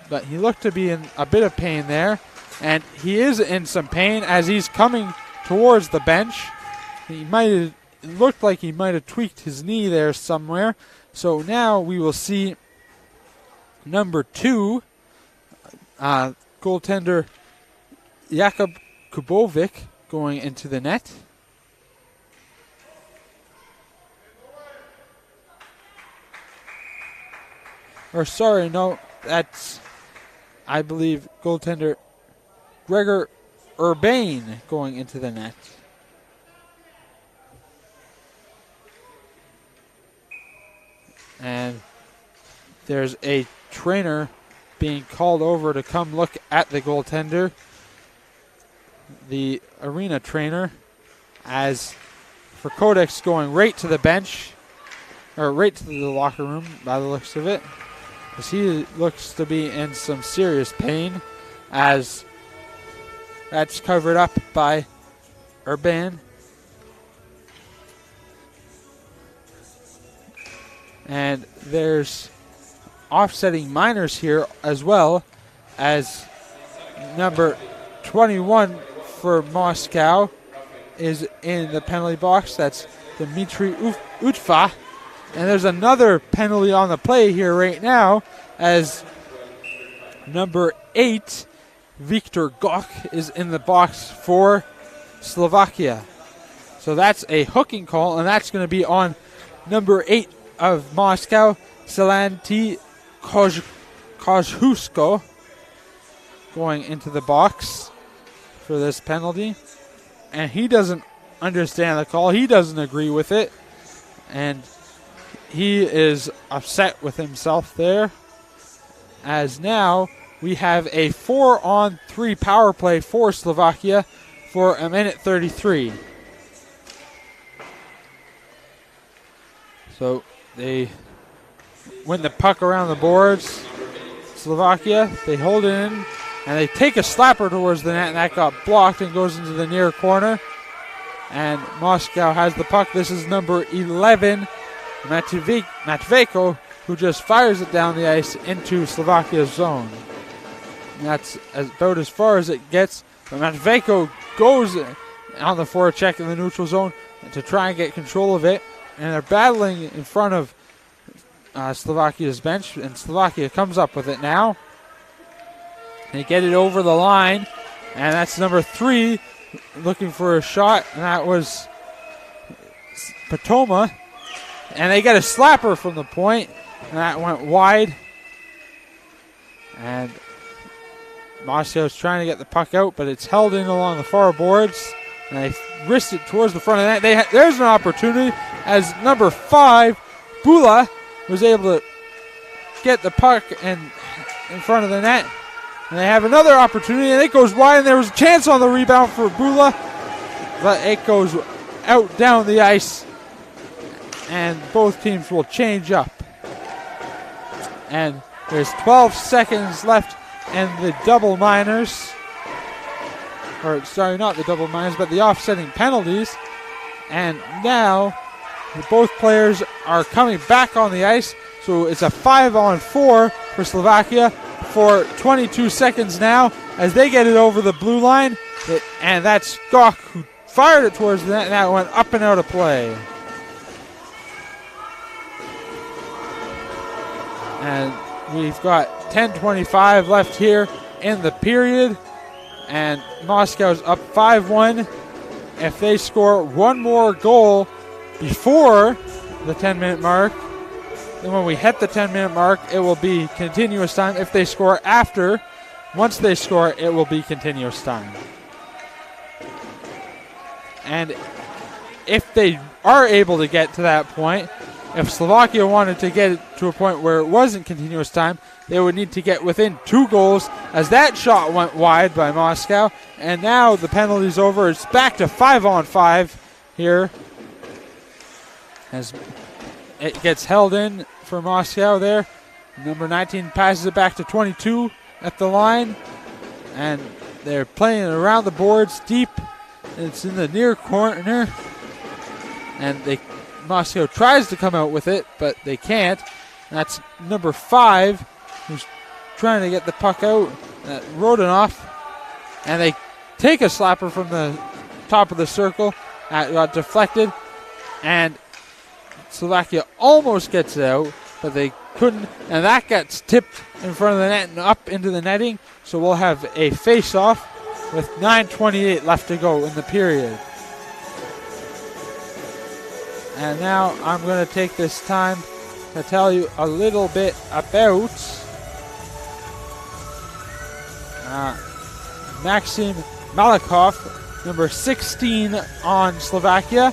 But he looked to be in a bit of pain there. And he is in some pain as he's coming towards the bench. It looked like he might have tweaked his knee there somewhere. So now we will see number 2, goaltender Jakub Kubovic, going into the net. Or sorry, no, that's, I believe, goaltender Gregor Urbane going into the net. And there's a trainer being called over to come look at the goaltender, the arena trainer, as for Kodak's going right to the bench, or right to the locker room by the looks of it, as he looks to be in some serious pain, as that's covered up by Urban. And there's offsetting minors here as well, as number 21 for Moscow is in the penalty box. That's Dmitry Utfa. And there's another penalty on the play here right now as number 8, Viktor Gok, is in the box for Slovakia. So that's a hooking call, and that's going to be on number 8 of Moscow, Selanti Kozhusko, going into the box for this penalty. And he doesn't understand the call. He doesn't agree with it. And he is upset with himself there. As now we have a 4-on-3 power play for Slovakia for a minute 33. So they win the puck around the boards. Slovakia, they hold it in, and they take a slapper towards the net, and that got blocked and goes into the near corner. And Moscow has the puck. This is number 11, Matvejko, who just fires it down the ice into Slovakia's zone. And that's about as far as it gets. But Matvejko goes on the forecheck in the neutral zone to try and get control of it. And they're battling in front of Slovakia's bench. And Slovakia comes up with it now. They get it over the line. And that's number 3 looking for a shot. And that was Patoma. And they get a slapper from the point. And that went wide. And Moscow's trying to get the puck out, but it's held in along the far boards. And they wrist it towards the front of the net. There's an opportunity as number 5, Bula, was able to get the puck in front of the net. And they have another opportunity, and it goes wide, and there was a chance on the rebound for Bula, but it goes out down the ice, and both teams will change up. And there's 12 seconds left in the double minors. Or, sorry, not the double minors, but the offsetting penalties. And now both players are coming back on the ice. So it's a 5-on-4 for Slovakia for 22 seconds now as they get it over the blue line. And that's Gok who fired it towards the net, and that went up and out of play. And we've got 10:25 left here in the period. And Moscow's up 5-1. If they score one more goal before the 10-minute mark, then when we hit the 10-minute mark, it will be continuous time. If they score after, once they score, it will be continuous time. And if they are able to get to that point, if Slovakia wanted to get it to a point where it wasn't continuous time, they would need to get within 2 goals as that shot went wide by Moscow. And now the penalty's over. It's back to 5-on-5 here as it gets held in for Moscow there. Number 19 passes it back to 22 at the line. And they're playing around the boards deep. It's in the near corner. And Moscow tries to come out with it, but they can't. And that's number 5 who's trying to get the puck out. Rodionov. And they take a slapper from the top of the circle. That got deflected. And Slovakia almost gets it out, but they couldn't. And that gets tipped in front of the net and up into the netting. So we'll have a face-off with 9:28 left to go in the period. And now I'm going to take this time to tell you a little bit about Maxim Malakov, number 16 on Slovakia.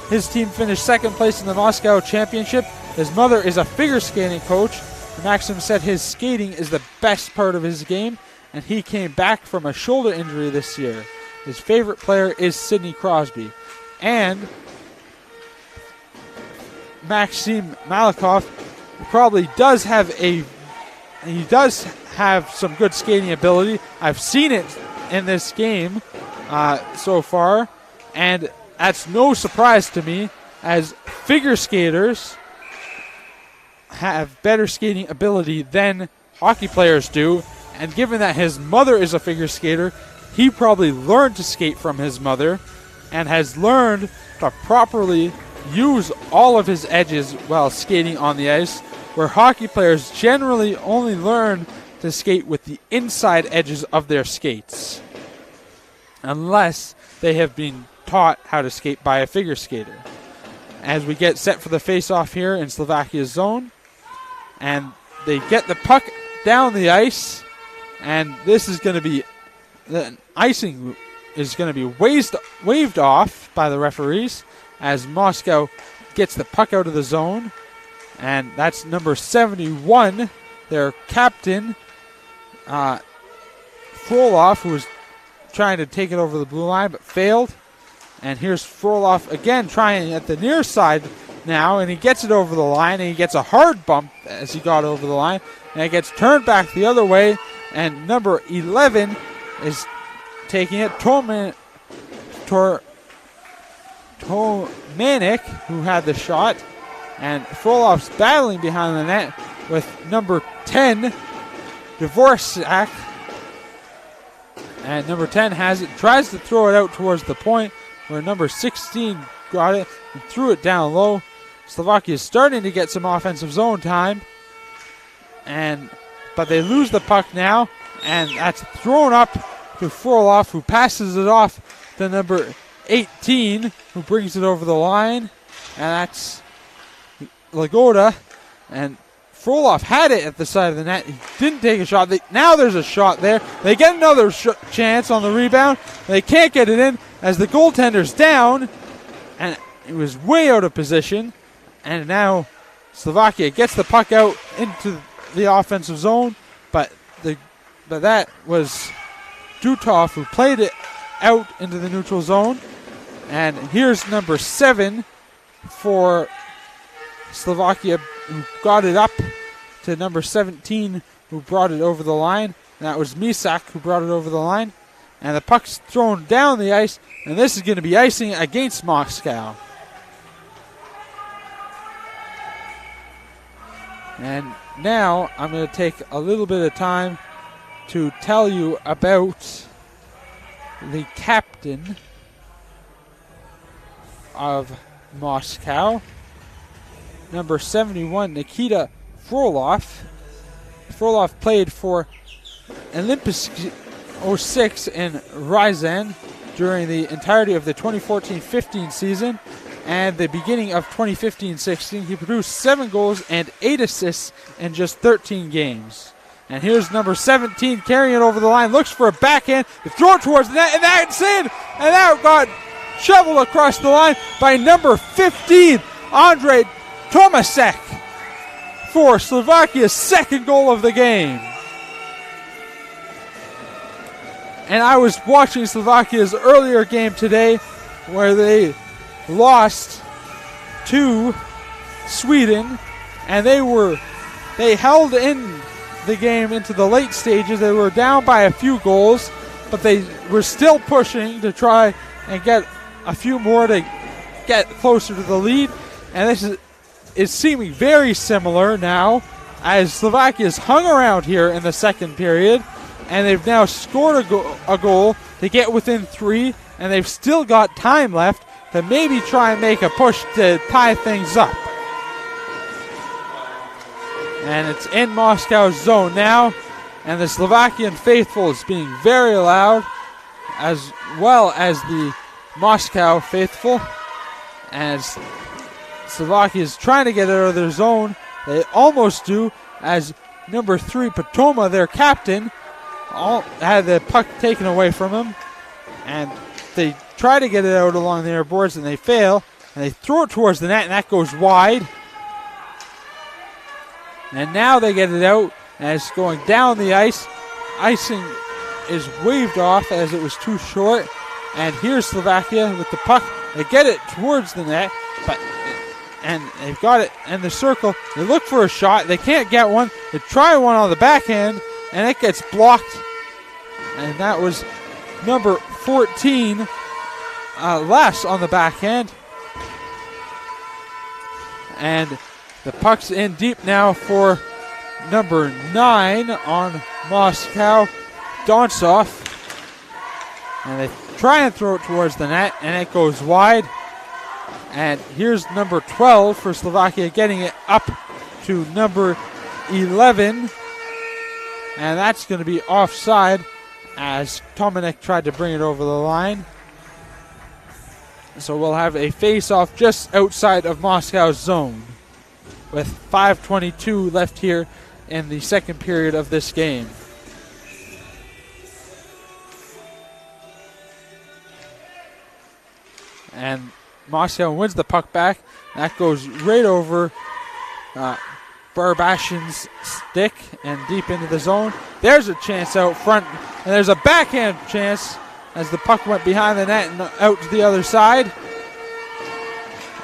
His team finished second place in the Moscow Championship. His mother is a figure skating coach. Maxim said his skating is the best part of his game, and he came back from a shoulder injury this year. His favorite player is Sidney Crosby. And Maxim Malakov probably does have some good skating ability. I've seen it in this game so far, and that's no surprise to me, as figure skaters have better skating ability than hockey players do, And given that his mother is a figure skater, he probably learned to skate from his mother and has learned to properly use all of his edges while skating on the ice, where hockey players generally only learn to skate with the inside edges of their skates, unless they have been taught how to skate by a figure skater. As we get set for the face-off here in Slovakia's zone, and they get the puck down the ice, and this is going to be, the icing is going to be waved off by the referees as Moscow gets the puck out of the zone. And that's number 71, their captain, Frolov, who was trying to take it over the blue line but failed. And here's Frolov again trying at the near side now, and he gets it over the line, and he gets a hard bump as he got over the line, and it gets turned back the other way, and number 11 is taking it. Tomanek, who had the shot, and Frolov's battling behind the net with number 10, Dvorak. And number 10 has it, tries to throw it out towards the point, where number 16 got it and threw it down low. Slovakia is starting to get some offensive zone time, but they lose the puck now, and that's thrown up to Frolov, who passes it off to number 18, who brings it over the line, and that's Lagoda. And Frolov had it at the side of the net. He didn't take a shot. Now there's a shot there. They get another chance on the rebound. They can't get it in as the goaltender's down, and it was way out of position. And now Slovakia gets the puck out into the offensive zone, but that was Dutov who played it out into the neutral zone. And here's number 7 for Slovakia, who got it up to number 17, who brought it over the line. And that was Misak who brought it over the line. And the puck's thrown down the ice, and this is going to be icing against Moscow. And now I'm going to take a little bit of time to tell you about the captain of Moscow, number 71, Nikita Frolov. Frolov played for Olympic 06 in Ryazan during the entirety of the 2014-15 season and the beginning of 2015-16. He produced 7 goals and 8 assists in just 13 games. And here's number 17 carrying it over the line, looks for a backhand, they throw it towards the net, and that's in! And that got shoveled across the line by number 15, Andrei Tomasek, for Slovakia's second goal of the game. And I was watching Slovakia's earlier game today where they lost to Sweden, and they held in the game into the late stages. They were down by a few goals, but they were still pushing to try and get a few more to get closer to the lead. And this is seeming very similar now, as Slovakia's hung around here in the second period, and they've now scored a goal to get within 3, and they've still got time left to maybe try and make a push to tie things up. And it's in Moscow's zone now, and the Slovakian faithful is being very loud, as well as the Moscow faithful, as Slovakia is trying to get out of their zone. They almost do, as number 3, Patoma, their captain, had the puck taken away from him, and they try to get it out along the air boards, and they fail, and they throw it towards the net, and that goes wide. And now they get it out, and it's going down the ice. Icing is waved off as it was too short, and here's Slovakia with the puck. They get it towards the net, and they've got it in the circle. They look for a shot. They can't get one. They try one on the backhand, and it gets blocked. And that was number 14, Les, on the backhand. And the puck's in deep now for number 9 on Moscow, Dontsov. And they try and throw it towards the net, and it goes wide. And here's number 12 for Slovakia, getting it up to number 11. And that's going to be offside as Tomanek tried to bring it over the line. So we'll have a face-off just outside of Moscow's zone with 5:22 left here in the second period of this game. And Moscow wins the puck back. That goes right over Barbashin's stick and deep into the zone. There's a chance out front, and there's a backhand chance as the puck went behind the net and out to the other side.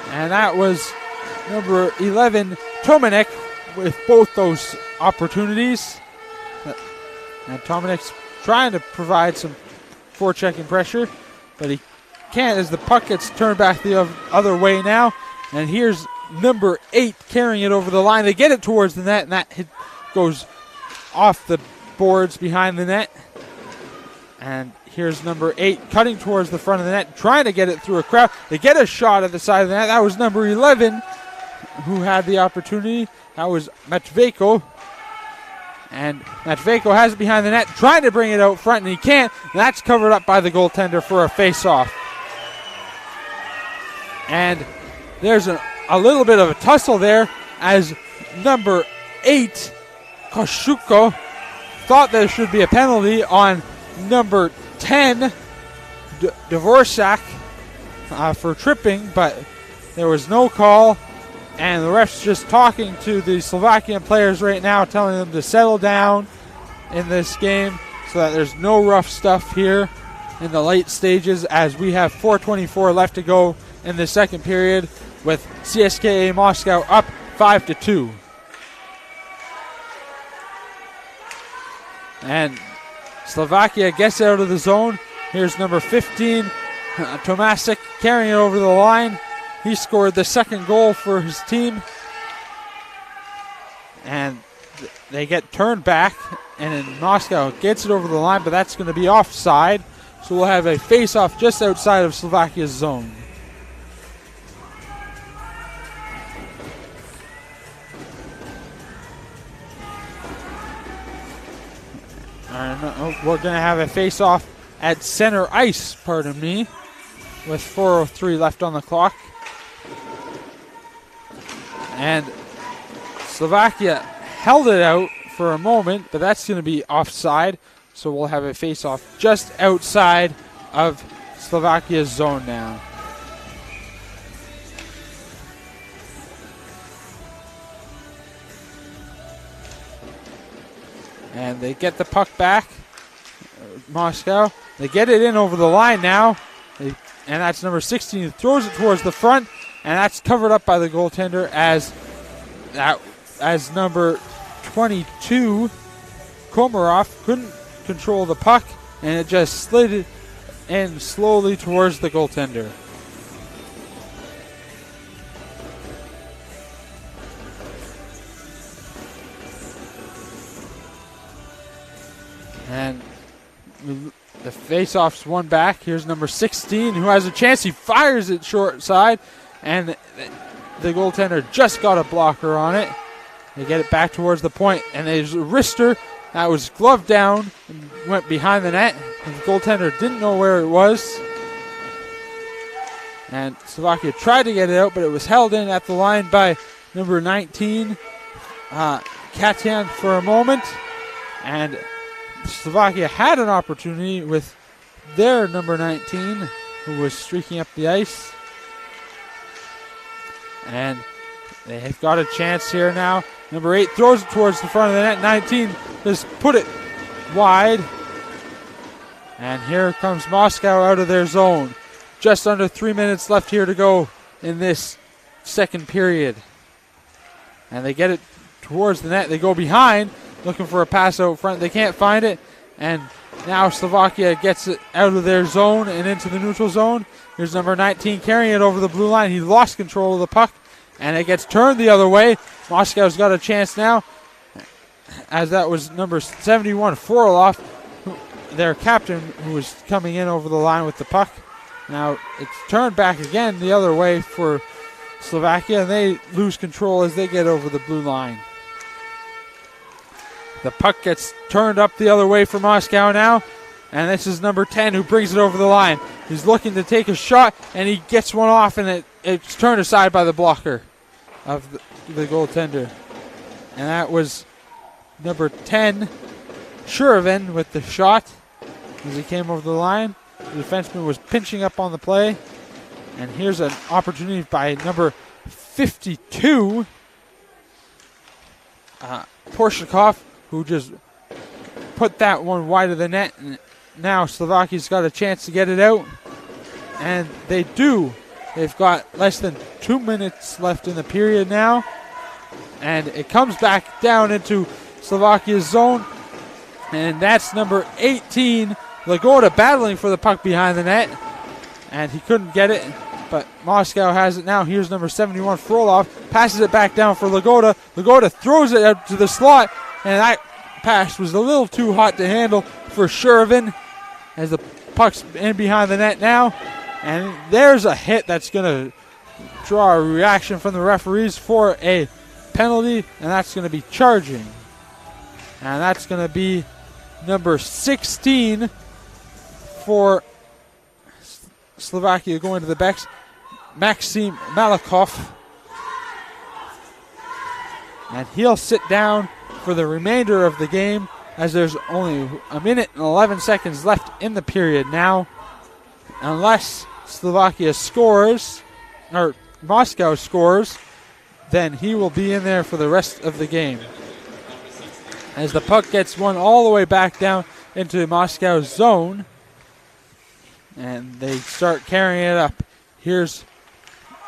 And that was number 11, Tomanek, with both those opportunities. And Tomanek's trying to provide some forechecking pressure, but he can't as the puck gets turned back the other way now. And here's number 8 carrying it over the line. They get it towards the net, and that hit goes off the boards behind the net. And here's number 8 cutting towards the front of the net, trying to get it through a crowd. They get a shot at the side of the net. That was number 11 who had the opportunity. That was Matveyko. And Matveyko has it behind the net, trying to bring it out front, and he can't. And that's covered up by the goaltender for a face-off. And there's a little bit of a tussle there as number 8, Kosciuszko, thought there should be a penalty on number 10, Dvorak, for tripping, but there was no call. And the ref's just talking to the Slovakian players right now, telling them to settle down in this game so that there's no rough stuff here in the late stages, as we have 4:24 left to go in the second period with CSKA Moscow up 5-2. And Slovakia gets out of the zone. Here's number 15, Tomasik, carrying it over the line. He scored the second goal for his team. And they get turned back, and then Moscow gets it over the line, but that's going to be offside. So we'll have a face-off just outside of Slovakia's zone. We're going to have a face-off at center ice, pardon me, with 4:03 left on the clock. And Slovakia held it out for a moment, but that's going to be offside. So we'll have a face-off just outside of Slovakia's zone now. And they get the puck back, Moscow. They get it in over the line now. And that's number 16 who throws it towards the front. And that's covered up by the goaltender as number 22, Komarov, couldn't control the puck. And it just slid in slowly towards the goaltender. And the face-off's won back. Here's number 16 who has a chance. He fires it short side, and the goaltender just got a blocker on it. They get it back towards the point, and there's a wrister that was gloved down and went behind the net. And the goaltender didn't know where it was. And Slovakia tried to get it out, but it was held in at the line by number 19, Katyan, for a moment. And Slovakia had an opportunity with their number 19, who was streaking up the ice. And they have got a chance here now. Number 8 throws it towards the front of the net. 19 just put it wide. And here comes Moscow out of their zone. Just under 3 minutes left here to go in this second period. And they get it towards the net. They go behind, looking for a pass out front. They can't find it. And now Slovakia gets it out of their zone and into the neutral zone. Here's number 19 carrying it over the blue line. He lost control of the puck, and it gets turned the other way. Moscow's got a chance now. as that was number 71, Forloff, their captain, who was coming in over the line with the puck. Now it's turned back again the other way for Slovakia, and they lose control as they get over the blue line. The puck gets turned up the other way for Moscow now, and this is number 10 who brings it over the line. He's looking to take a shot, and he gets one off, and it's turned aside by the blocker of the goaltender. And that was number 10, Shuravin, with the shot as he came over the line. The defenseman was pinching up on the play. And here's an opportunity by number 52, Porshikov, who just put that one wide of the net. And now Slovakia's got a chance to get it out. And they do. They've got less than 2 minutes left in the period now. And it comes back down into Slovakia's zone. And that's number 18, Lagoda, battling for the puck behind the net. And he couldn't get it, but Moscow has it now. Here's number 71, Frolov, passes it back down for Lagoda. Lagoda throws it out to the slot, and that pass was a little too hot to handle for Shuravin as the puck's in behind the net now. And there's a hit that's going to draw a reaction from the referees for a penalty, and that's going to be charging. And that's going to be number 16 for Slovakia going to the backs, Maxim Malikov. And he'll sit down for the remainder of the game as there's only a minute and 11 seconds left in the period now. Unless Slovakia scores, or Moscow scores, then he will be in there for the rest of the game. As the puck gets won all the way back down into Moscow's zone, and they start carrying it up. Here's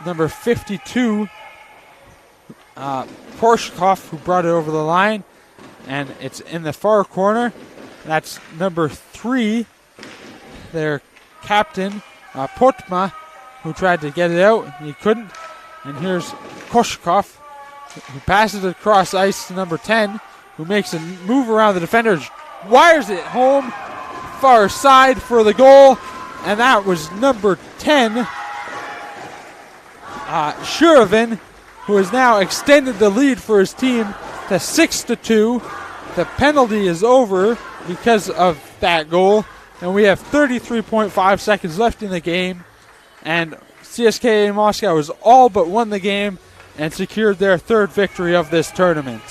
number 52, Porshikov, who brought it over the line, and it's in the far corner. That's number 3, their captain, Potma, who tried to get it out, and he couldn't. And here's Koshkov, who passes it across ice to number 10, who makes a move around the defender, wires it home, far side for the goal. And that was number 10, Shuravin, who has now extended the lead for his team to 6-2. The penalty is over because of that goal, and we have 33.5 seconds left in the game. And CSKA Moscow has all but won the game and secured their third victory of this tournament.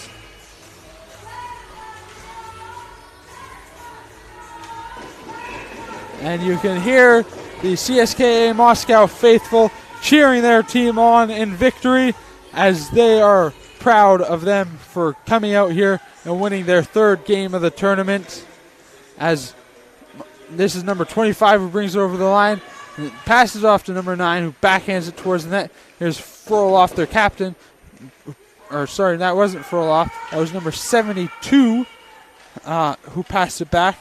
And you can hear the CSKA Moscow faithful cheering their team on in victory as they are proud of them for coming out here and winning their third game of the tournament. As this is number 25 who brings it over the line. And it passes off to number 9 who backhands it towards the net. Here's Frolov, their captain. Or sorry, that wasn't Frolov. That was number 72 who passed it back.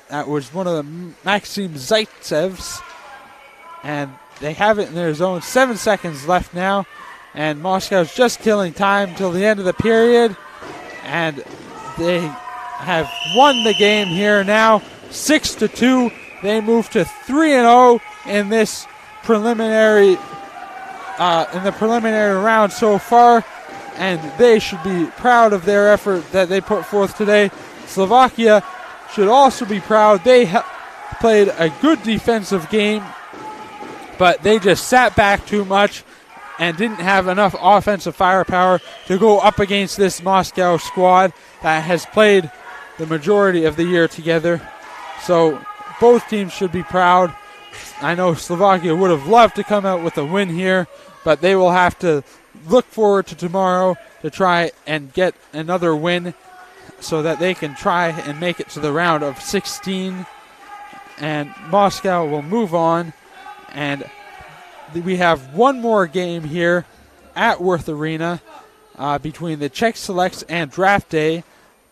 That was one of the Maxim Zaitsevs. And they have it in their zone. 7 seconds left now. And Moscow's just killing time till the end of the period. And they have won the game here now. 6-2. They move to 3-0 in this preliminary in the preliminary round so far. And they should be proud of their effort that they put forth today. Slovakia should also be proud. They played a good defensive game, but they just sat back too much and didn't have enough offensive firepower to go up against this Moscow squad that has played the majority of the year together. So both teams should be proud. I know Slovakia would have loved to come out with a win here, but they will have to look forward to tomorrow to try and get another win so that they can try and make it to the round of 16. And Moscow will move on. And we have one more game here at Worth Arena between the Czech Selects and Draft Day.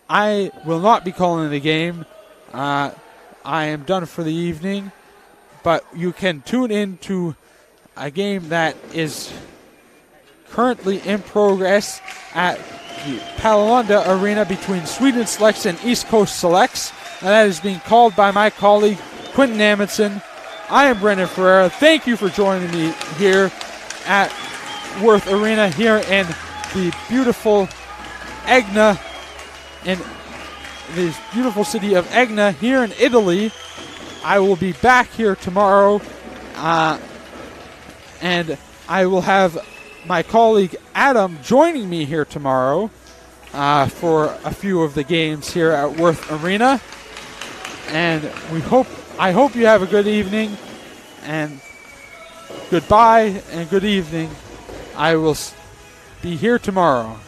I will not be calling the game. I am done for the evening. But you can tune in to a game that is currently in progress at the Palolanda Arena between Sweden Selects and East Coast Selects. And that is being called by my colleague, Quentin Amundsen. I am Brendan Ferreira. Thank you for joining me here at Worth Arena here in the beautiful Egna, in the beautiful city of Egna here in Italy. I will be back here tomorrow, and I will have my colleague Adam joining me here tomorrow for a few of the games here at Worth Arena. And I hope you have a good evening, and goodbye and good evening. I will be here tomorrow.